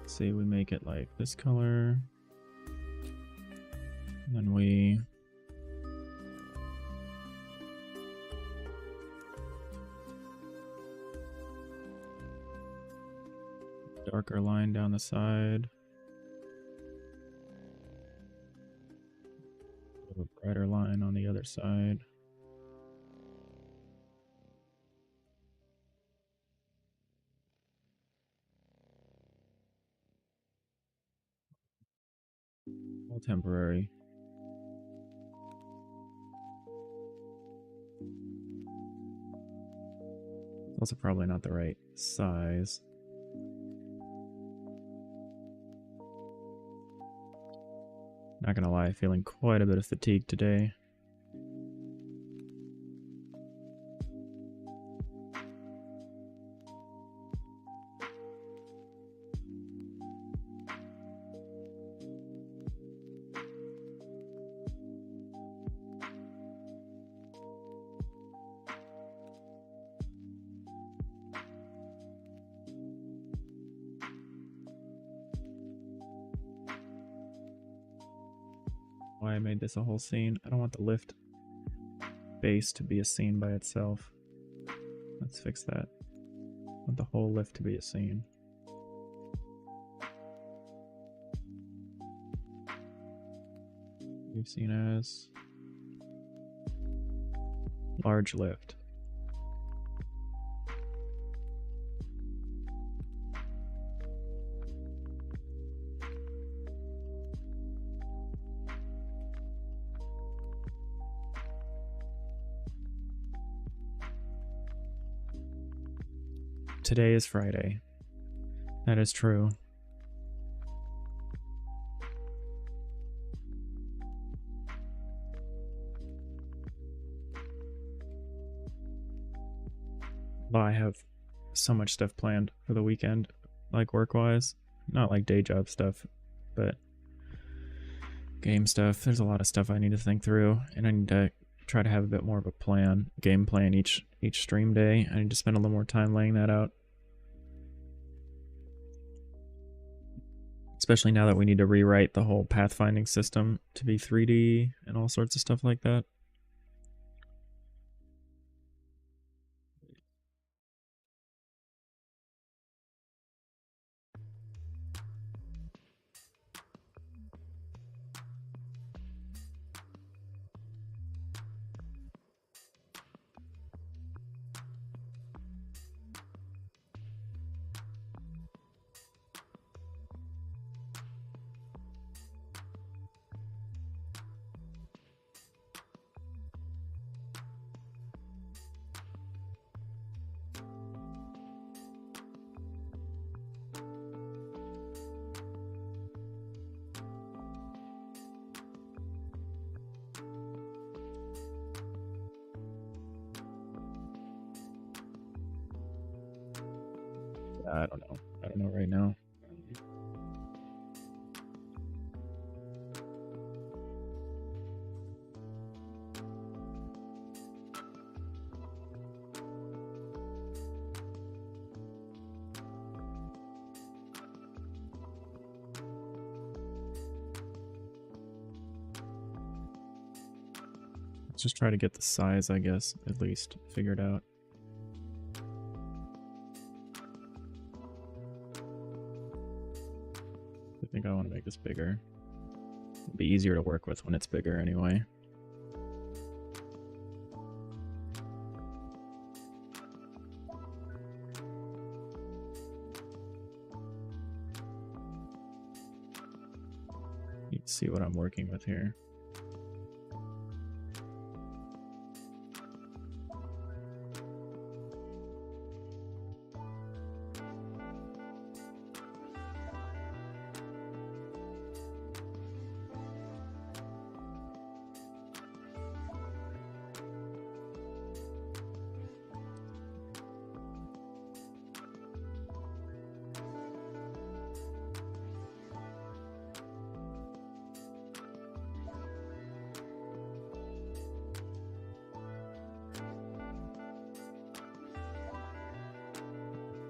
let's say we make it like this color, and then we darker line down the side, a brighter line on the other side. All temporary. Also probably not the right size. Not gonna lie, feeling quite a bit of fatigue today. Why I made this a whole scene. I don't want the lift base to be a scene by itself. Let's fix that. I want the whole lift to be a scene. We've seen as large lift. Today is Friday. That is true. Well, I have so much stuff planned for the weekend, like work-wise. Not like day job stuff, but game stuff. There's a lot of stuff I need to think through, and I need to try to have a bit more of a plan, game plan each stream day. I need to spend a little more time laying that out. Especially now that we need to rewrite the whole pathfinding system to be 3D and all sorts of stuff like that. I don't know. I don't know right now. Let's just try to get the size, I guess, at least figured out. I think I want to make this bigger. It'll be easier to work with when it's bigger anyway. You can see what I'm working with here.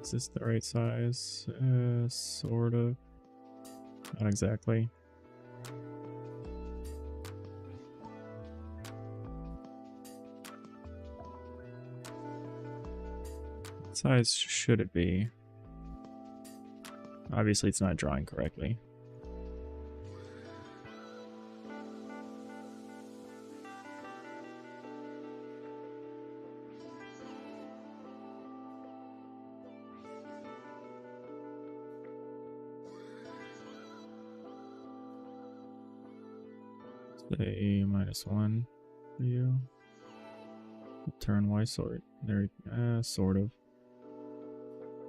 Is this the right size? Sort of. Not exactly. What size should it be? Obviously it's not drawing correctly. Say -1 for you. Turn Y sort. There, sort of.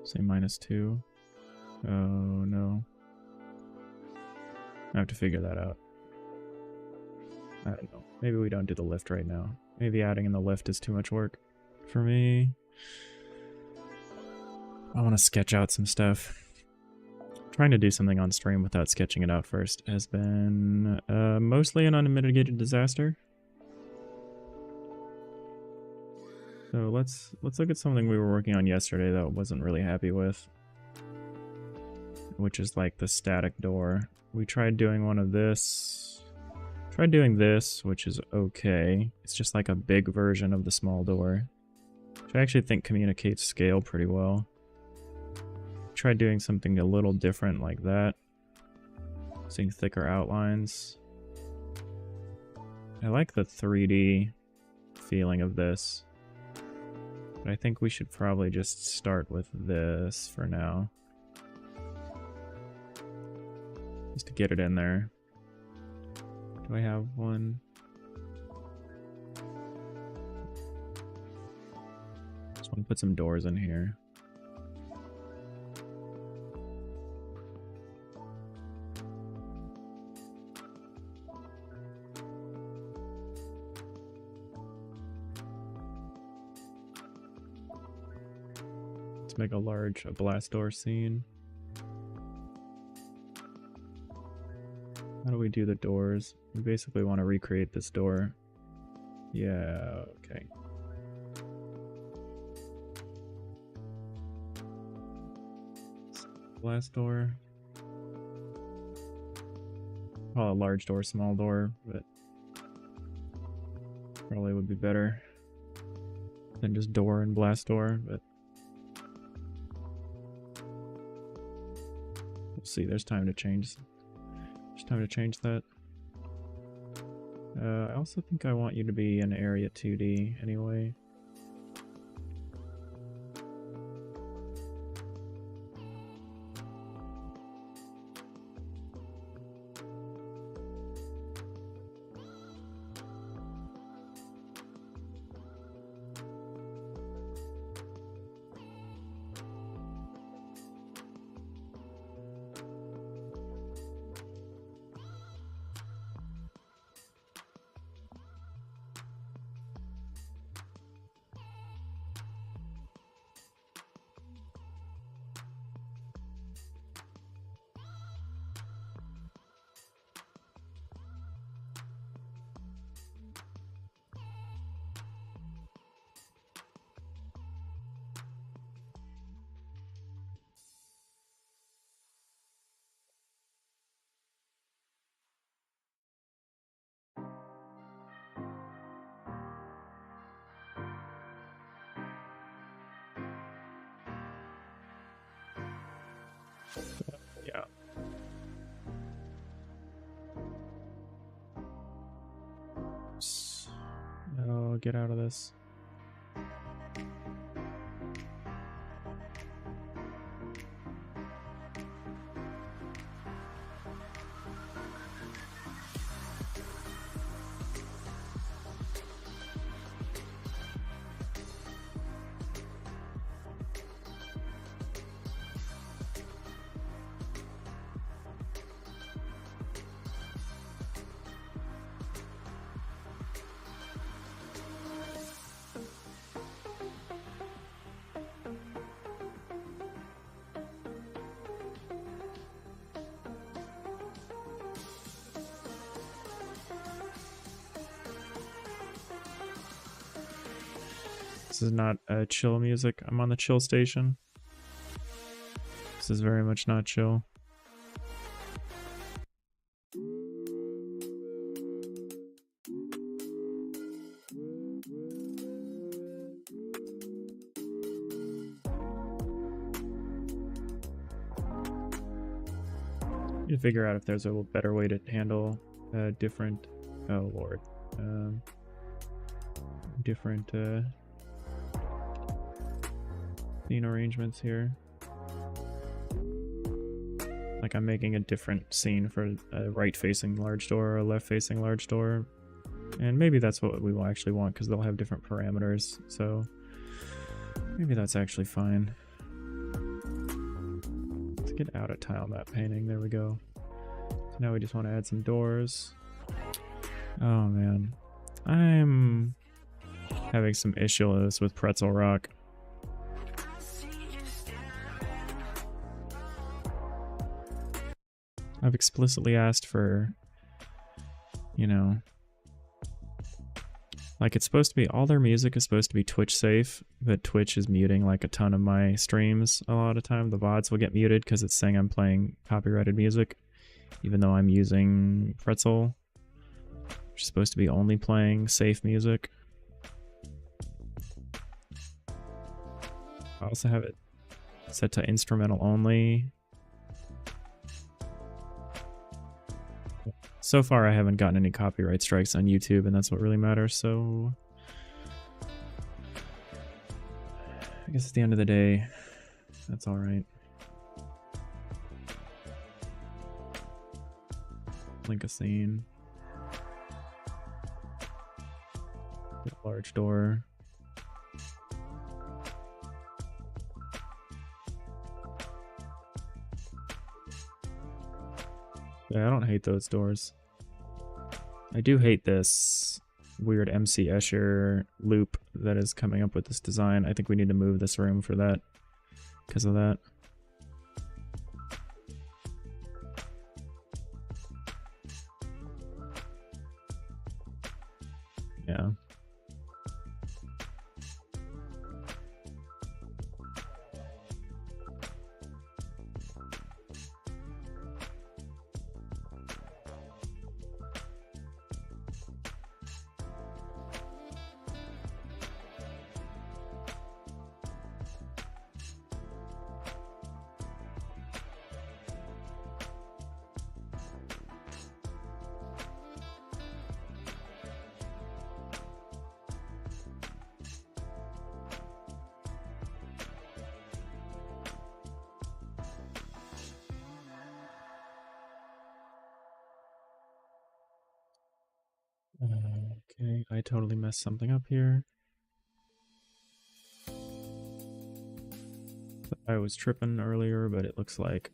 Say -2. Oh no. I have to figure that out. I don't know. Maybe we don't do the lift right now. Maybe adding in the lift is too much work for me. I want to sketch out some stuff. Trying to do something on stream without sketching it out first has been mostly an unmitigated disaster. So let's look at something we were working on yesterday that I wasn't really happy with, which is like the static door. We tried doing one of this. Tried doing this, which is okay. It's just like a big version of the small door, which I actually think communicates scale pretty well. Tried doing something a little different like that. Seeing thicker outlines. I like the 3D feeling of this. But I think we should probably just start with this for now. Just to get it in there. Do I have one? Just want to put some doors in here. Let's make a blast door scene. How do we do the doors? We basically want to recreate this door. Yeah, okay. Blast door. Call it large door, small door, but probably would be better than just door and blast door, but we'll see. There's time to change. There's time to change that. I also think I want you to be in area 2D anyway. Yeah. Oh, get out of this. This is not chill music. I'm on the chill station. This is very much not chill. You figure out if there's a better way to handle different. Oh lord, different scene arrangements here. Like I'm making a different scene for a right-facing large door or a left-facing large door, and maybe that's what we will actually want because they'll have different parameters. So maybe that's actually fine. Let's get out of tile map painting. There we go. So now we just want to add some doors. Oh man, I'm having some issues with Pretzel Rock. I've explicitly asked for, you know, like it's supposed to be, all their music is supposed to be Twitch safe, but Twitch is muting like a ton of my streams a lot of time. The VODs will get muted because it's saying I'm playing copyrighted music, even though I'm using Pretzel, which is supposed to be only playing safe music. I also have it set to instrumental only. So far, I haven't gotten any copyright strikes on YouTube, and that's what really matters, so I guess at the end of the day, that's alright. Link a scene. Get a large door. Yeah, I don't hate those doors. I do hate this weird MC Escher loop that is coming up with this design. I think we need to move this room for that, because of that. Yeah. Okay, I totally messed something up here. I was tripping earlier, but it looks like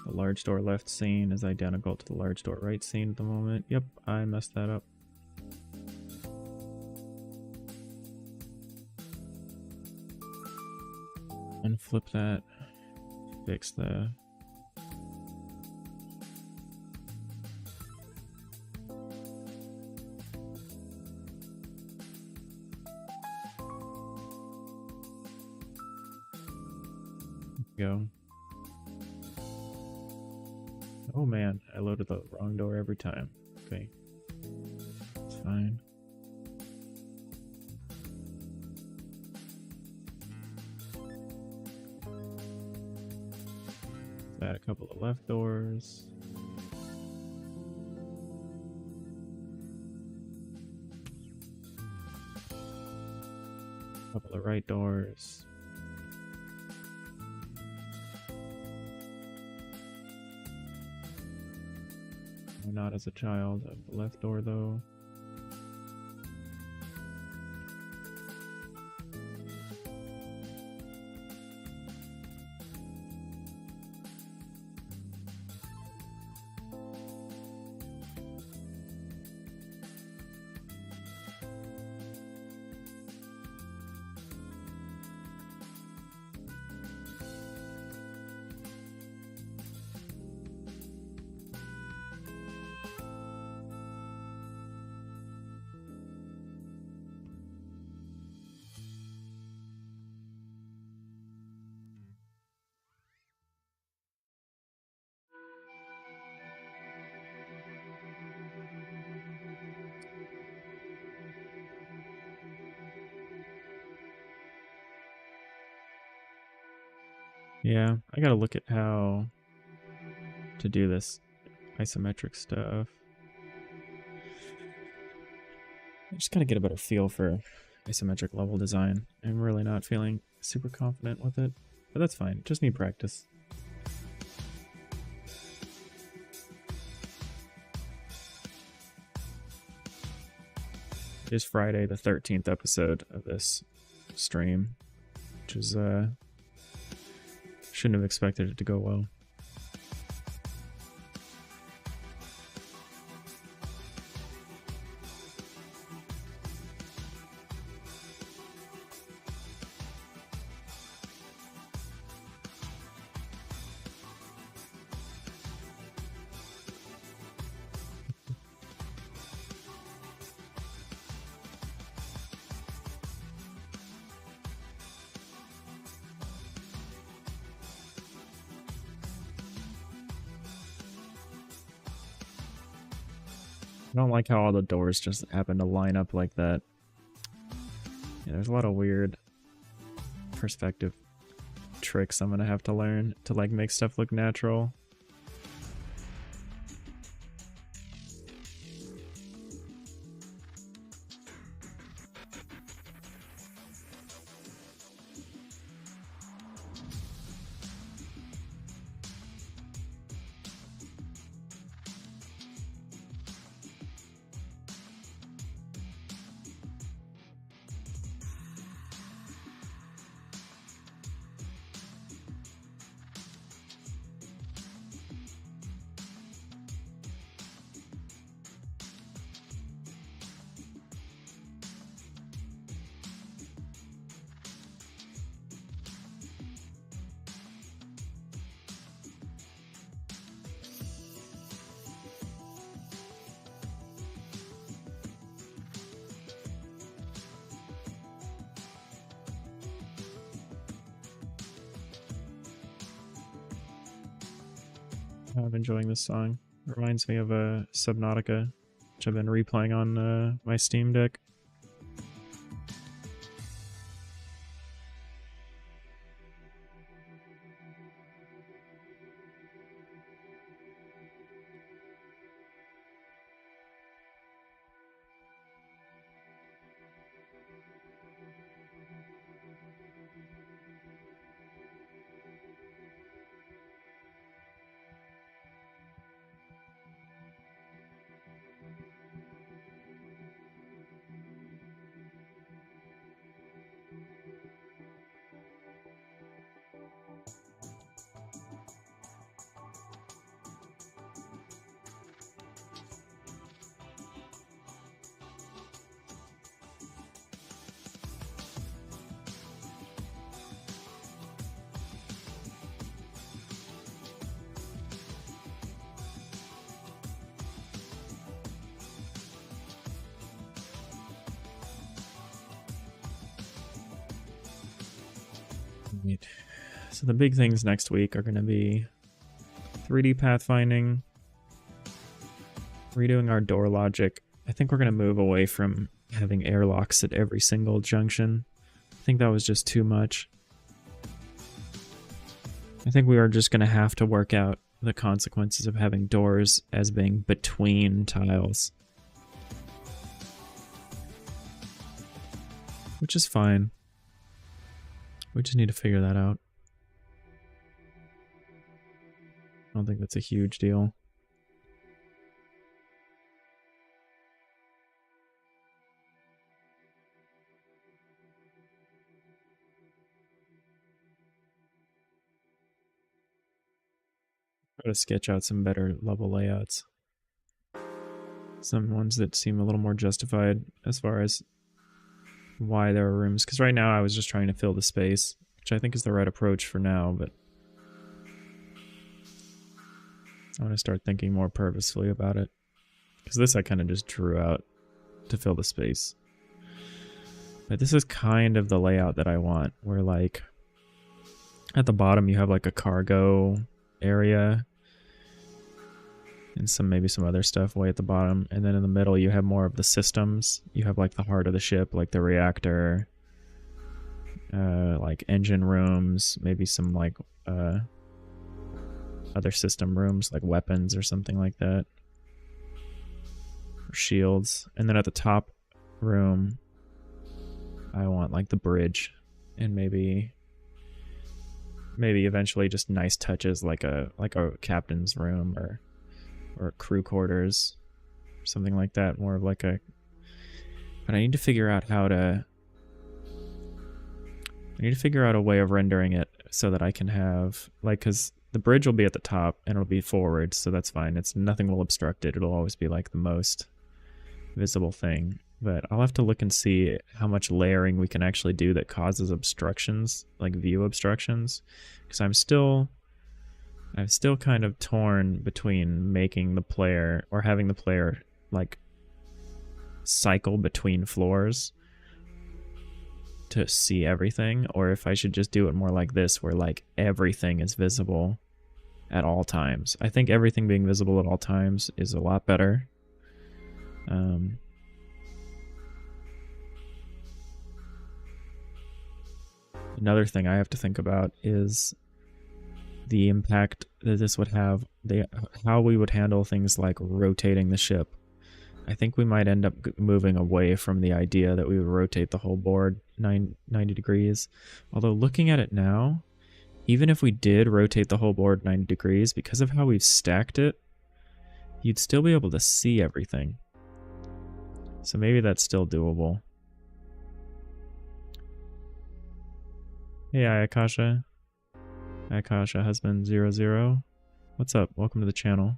the large door left scene is identical to the large door right scene at the moment. Yep, I messed that up. And flip that, fix the... Go. Oh man, I loaded the wrong door every time. Okay. It's fine. Add a couple of left doors. Couple of right doors. Not as a child of the left door though. Yeah, I gotta look at how to do this isometric stuff. I just gotta get a better feel for isometric level design. I'm really not feeling super confident with it, but that's fine. Just need practice. It is Friday, the 13th episode of this stream, which is, shouldn't have expected it to go well. I don't like how all the doors just happen to line up like that. Yeah, there's a lot of weird perspective tricks I'm gonna have to learn to like make stuff look natural. I'm enjoying this song. It reminds me of Subnautica, which I've been replaying on my Steam Deck. Right. So the big things next week are going to be 3D pathfinding, redoing our door logic. I think we're going to move away from having airlocks at every single junction. I think that was just too much. I think we are just going to have to work out the consequences of having doors as being between tiles. Which is fine. We just need to figure that out. I don't think that's a huge deal. Try to sketch out some better level layouts. Some ones that seem a little more justified as far as why there are rooms. Because right now I was just trying to fill the space, which I think is the right approach for now, but I want to start thinking more purposefully about it. Because this I kind of just drew out to fill the space. But this is kind of the layout that I want, where like at the bottom you have like a cargo area and maybe some other stuff way at the bottom, and then in the middle you have more of the systems. You have like the heart of the ship, like the reactor, like engine rooms, maybe some like other system rooms like weapons or something like that, or shields. And then at the top room I want like the bridge, and maybe eventually just nice touches like a captain's room or crew quarters, or something like that. More of like a. But I need to figure out how to. I need to figure out a way of rendering it so that I can have like, because the bridge will be at the top and it'll be forward, so that's fine. Nothing will obstruct it. It'll always be like the most visible thing. But I'll have to look and see how much layering we can actually do that causes obstructions, like view obstructions, because I'm still kind of torn between making the player or having the player like cycle between floors to see everything, or if I should just do it more like this, where like everything is visible at all times. I think everything being visible at all times is a lot better. Another thing I have to think about is the impact that this would have, how we would handle things like rotating the ship. I think we might end up moving away from the idea that we would rotate the whole board 90 degrees. Although looking at it now, even if we did rotate the whole board 90 degrees, because of how we've stacked it, you'd still be able to see everything. So maybe that's still doable. Hey, Ayakasha. Ayakasha, husband 00. What's up? Welcome to the channel.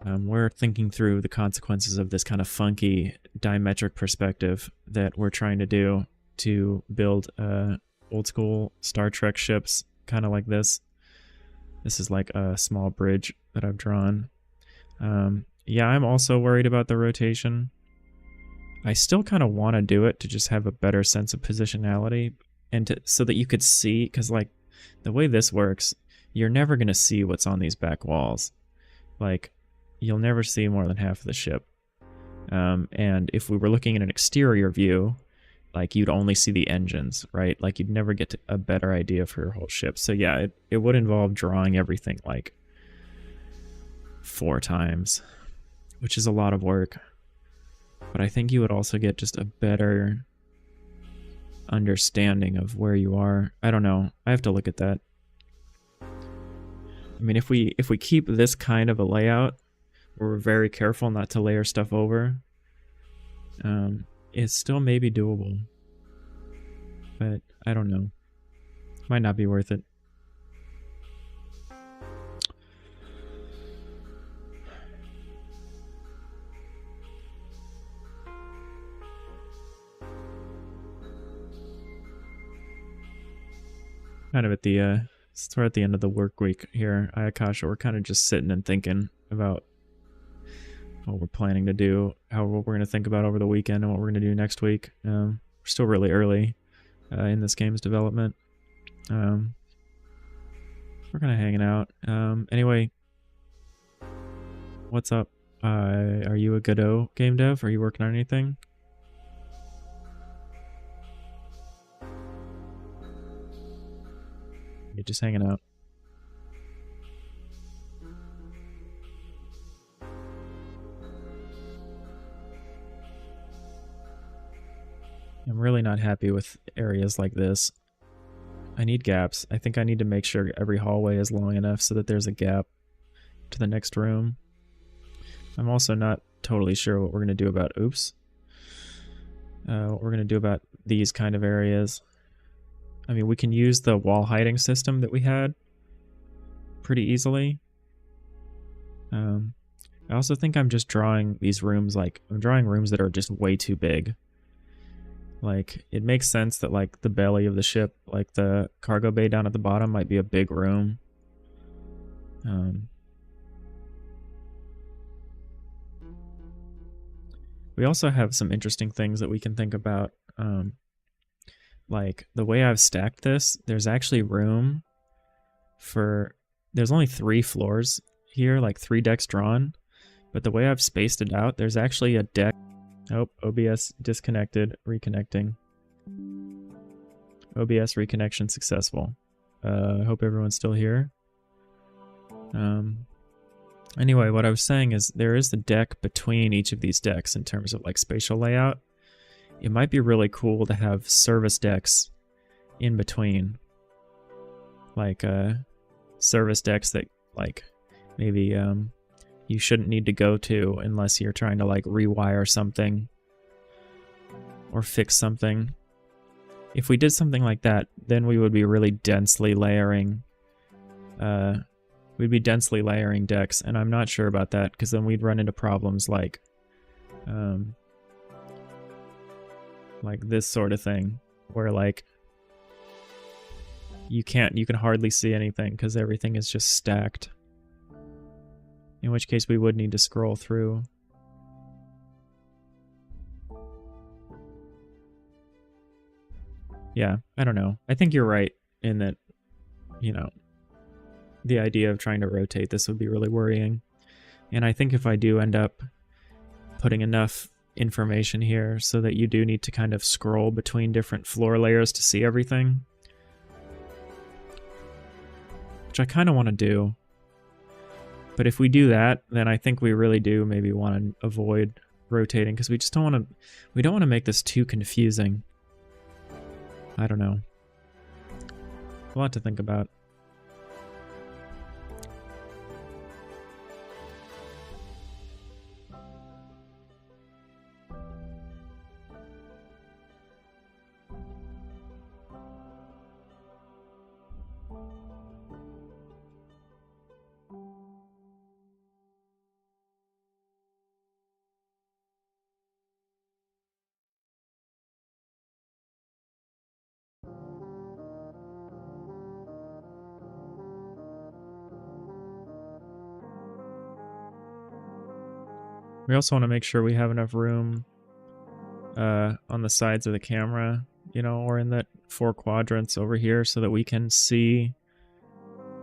We're thinking through the consequences of this kind of funky dimetric perspective that we're trying to do to build old school Star Trek ships, kind of like this. This is like a small bridge that I've drawn. Yeah, I'm also worried about the rotation. I still kind of want to do it to just have a better sense of positionality, and so that you could see, because like the way this works, you're never going to see what's on these back walls. Like, you'll never see more than half of the ship. And if we were looking at an exterior view, like you'd only see the engines, right? Like you'd never get a better idea for your whole ship. So yeah, it would involve drawing everything like 4 times, which is a lot of work. But I think you would also get just a better understanding of where you are. I don't know. I have to look at that. I mean, if we keep this kind of a layout, where we're very careful not to layer stuff over, it still may be doable. But I don't know. Might not be worth it. Kind of at the since we're at the end of the work week here, Ayakasha, we're kind of just sitting and thinking about what we're planning to do, what we're going to think about over the weekend, and what we're going to do next week. We're still really early in this game's development. We're kind of hanging out. Anyway, what's up? Are you a Godot game dev? Are you working on anything? You're just hanging out. I'm really not happy with areas like this. I need gaps. I think I need to make sure every hallway is long enough so that there's a gap to the next room. I'm also not totally sure what we're going to do about, what we're going to do about these kind of areas. I mean, we can use the wall hiding system that we had pretty easily. I also think I'm just drawing these rooms like, I'm drawing rooms that are just way too big. Like, it makes sense that, like, the belly of the ship, like the cargo bay down at the bottom might be a big room. We also have some interesting things that we can think about. Like, the way I've stacked this, there's actually room for... There's only 3 floors here, like 3 decks drawn. But the way I've spaced it out, there's actually a deck... Oh, OBS disconnected, reconnecting. OBS reconnection successful. I hope everyone's still here. Anyway, what I was saying is there is the deck between each of these decks in terms of like spatial layout. It might be really cool to have service decks in between. Like service decks that like maybe you shouldn't need to go to unless you're trying to like rewire something or fix something. If we did something like that, then we would be really densely layering we'd be densely layering decks, and I'm not sure about that because then we'd run into problems like this sort of thing where like you can hardly see anything because everything is just stacked. In which case we would need to scroll through. Yeah, I don't know. I think you're right in that, you know, the idea of trying to rotate this would be really worrying. And I think if I do end up putting enough information here so that you do need to kind of scroll between different floor layers to see everything, which I kind of want to do. But if we do that, then I think we really do maybe want to avoid rotating because we just don't want to. We don't want to make this too confusing. I don't know. A lot to think about. We also want to make sure we have enough room on the sides of the camera, you know, or in that 4 quadrants over here so that we can see,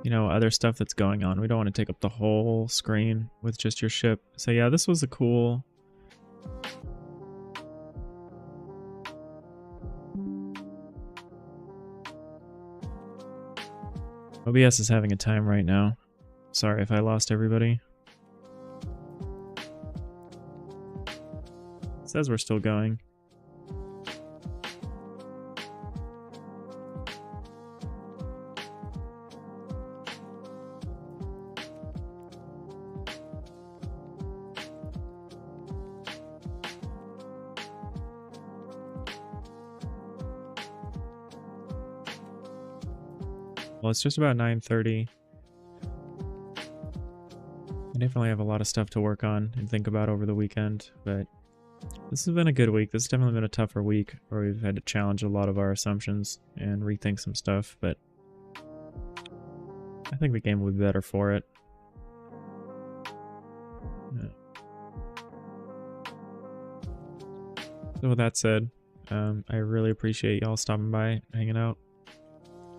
you know, other stuff that's going on. We don't want to take up the whole screen with just your ship. So yeah, this was a cool... OBS is having a time right now. Sorry if I lost everybody. It says we're still going. Well, it's just about 9:30. I definitely have a lot of stuff to work on and think about over the weekend, but this has been a good week. This has definitely been a tougher week where we've had to challenge a lot of our assumptions and rethink some stuff, but I think the game will be better for it. Yeah. So with that said, I really appreciate y'all stopping by, hanging out.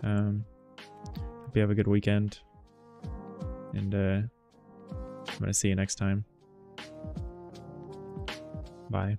Hope you have a good weekend, and I'm gonna see you next time. Bye.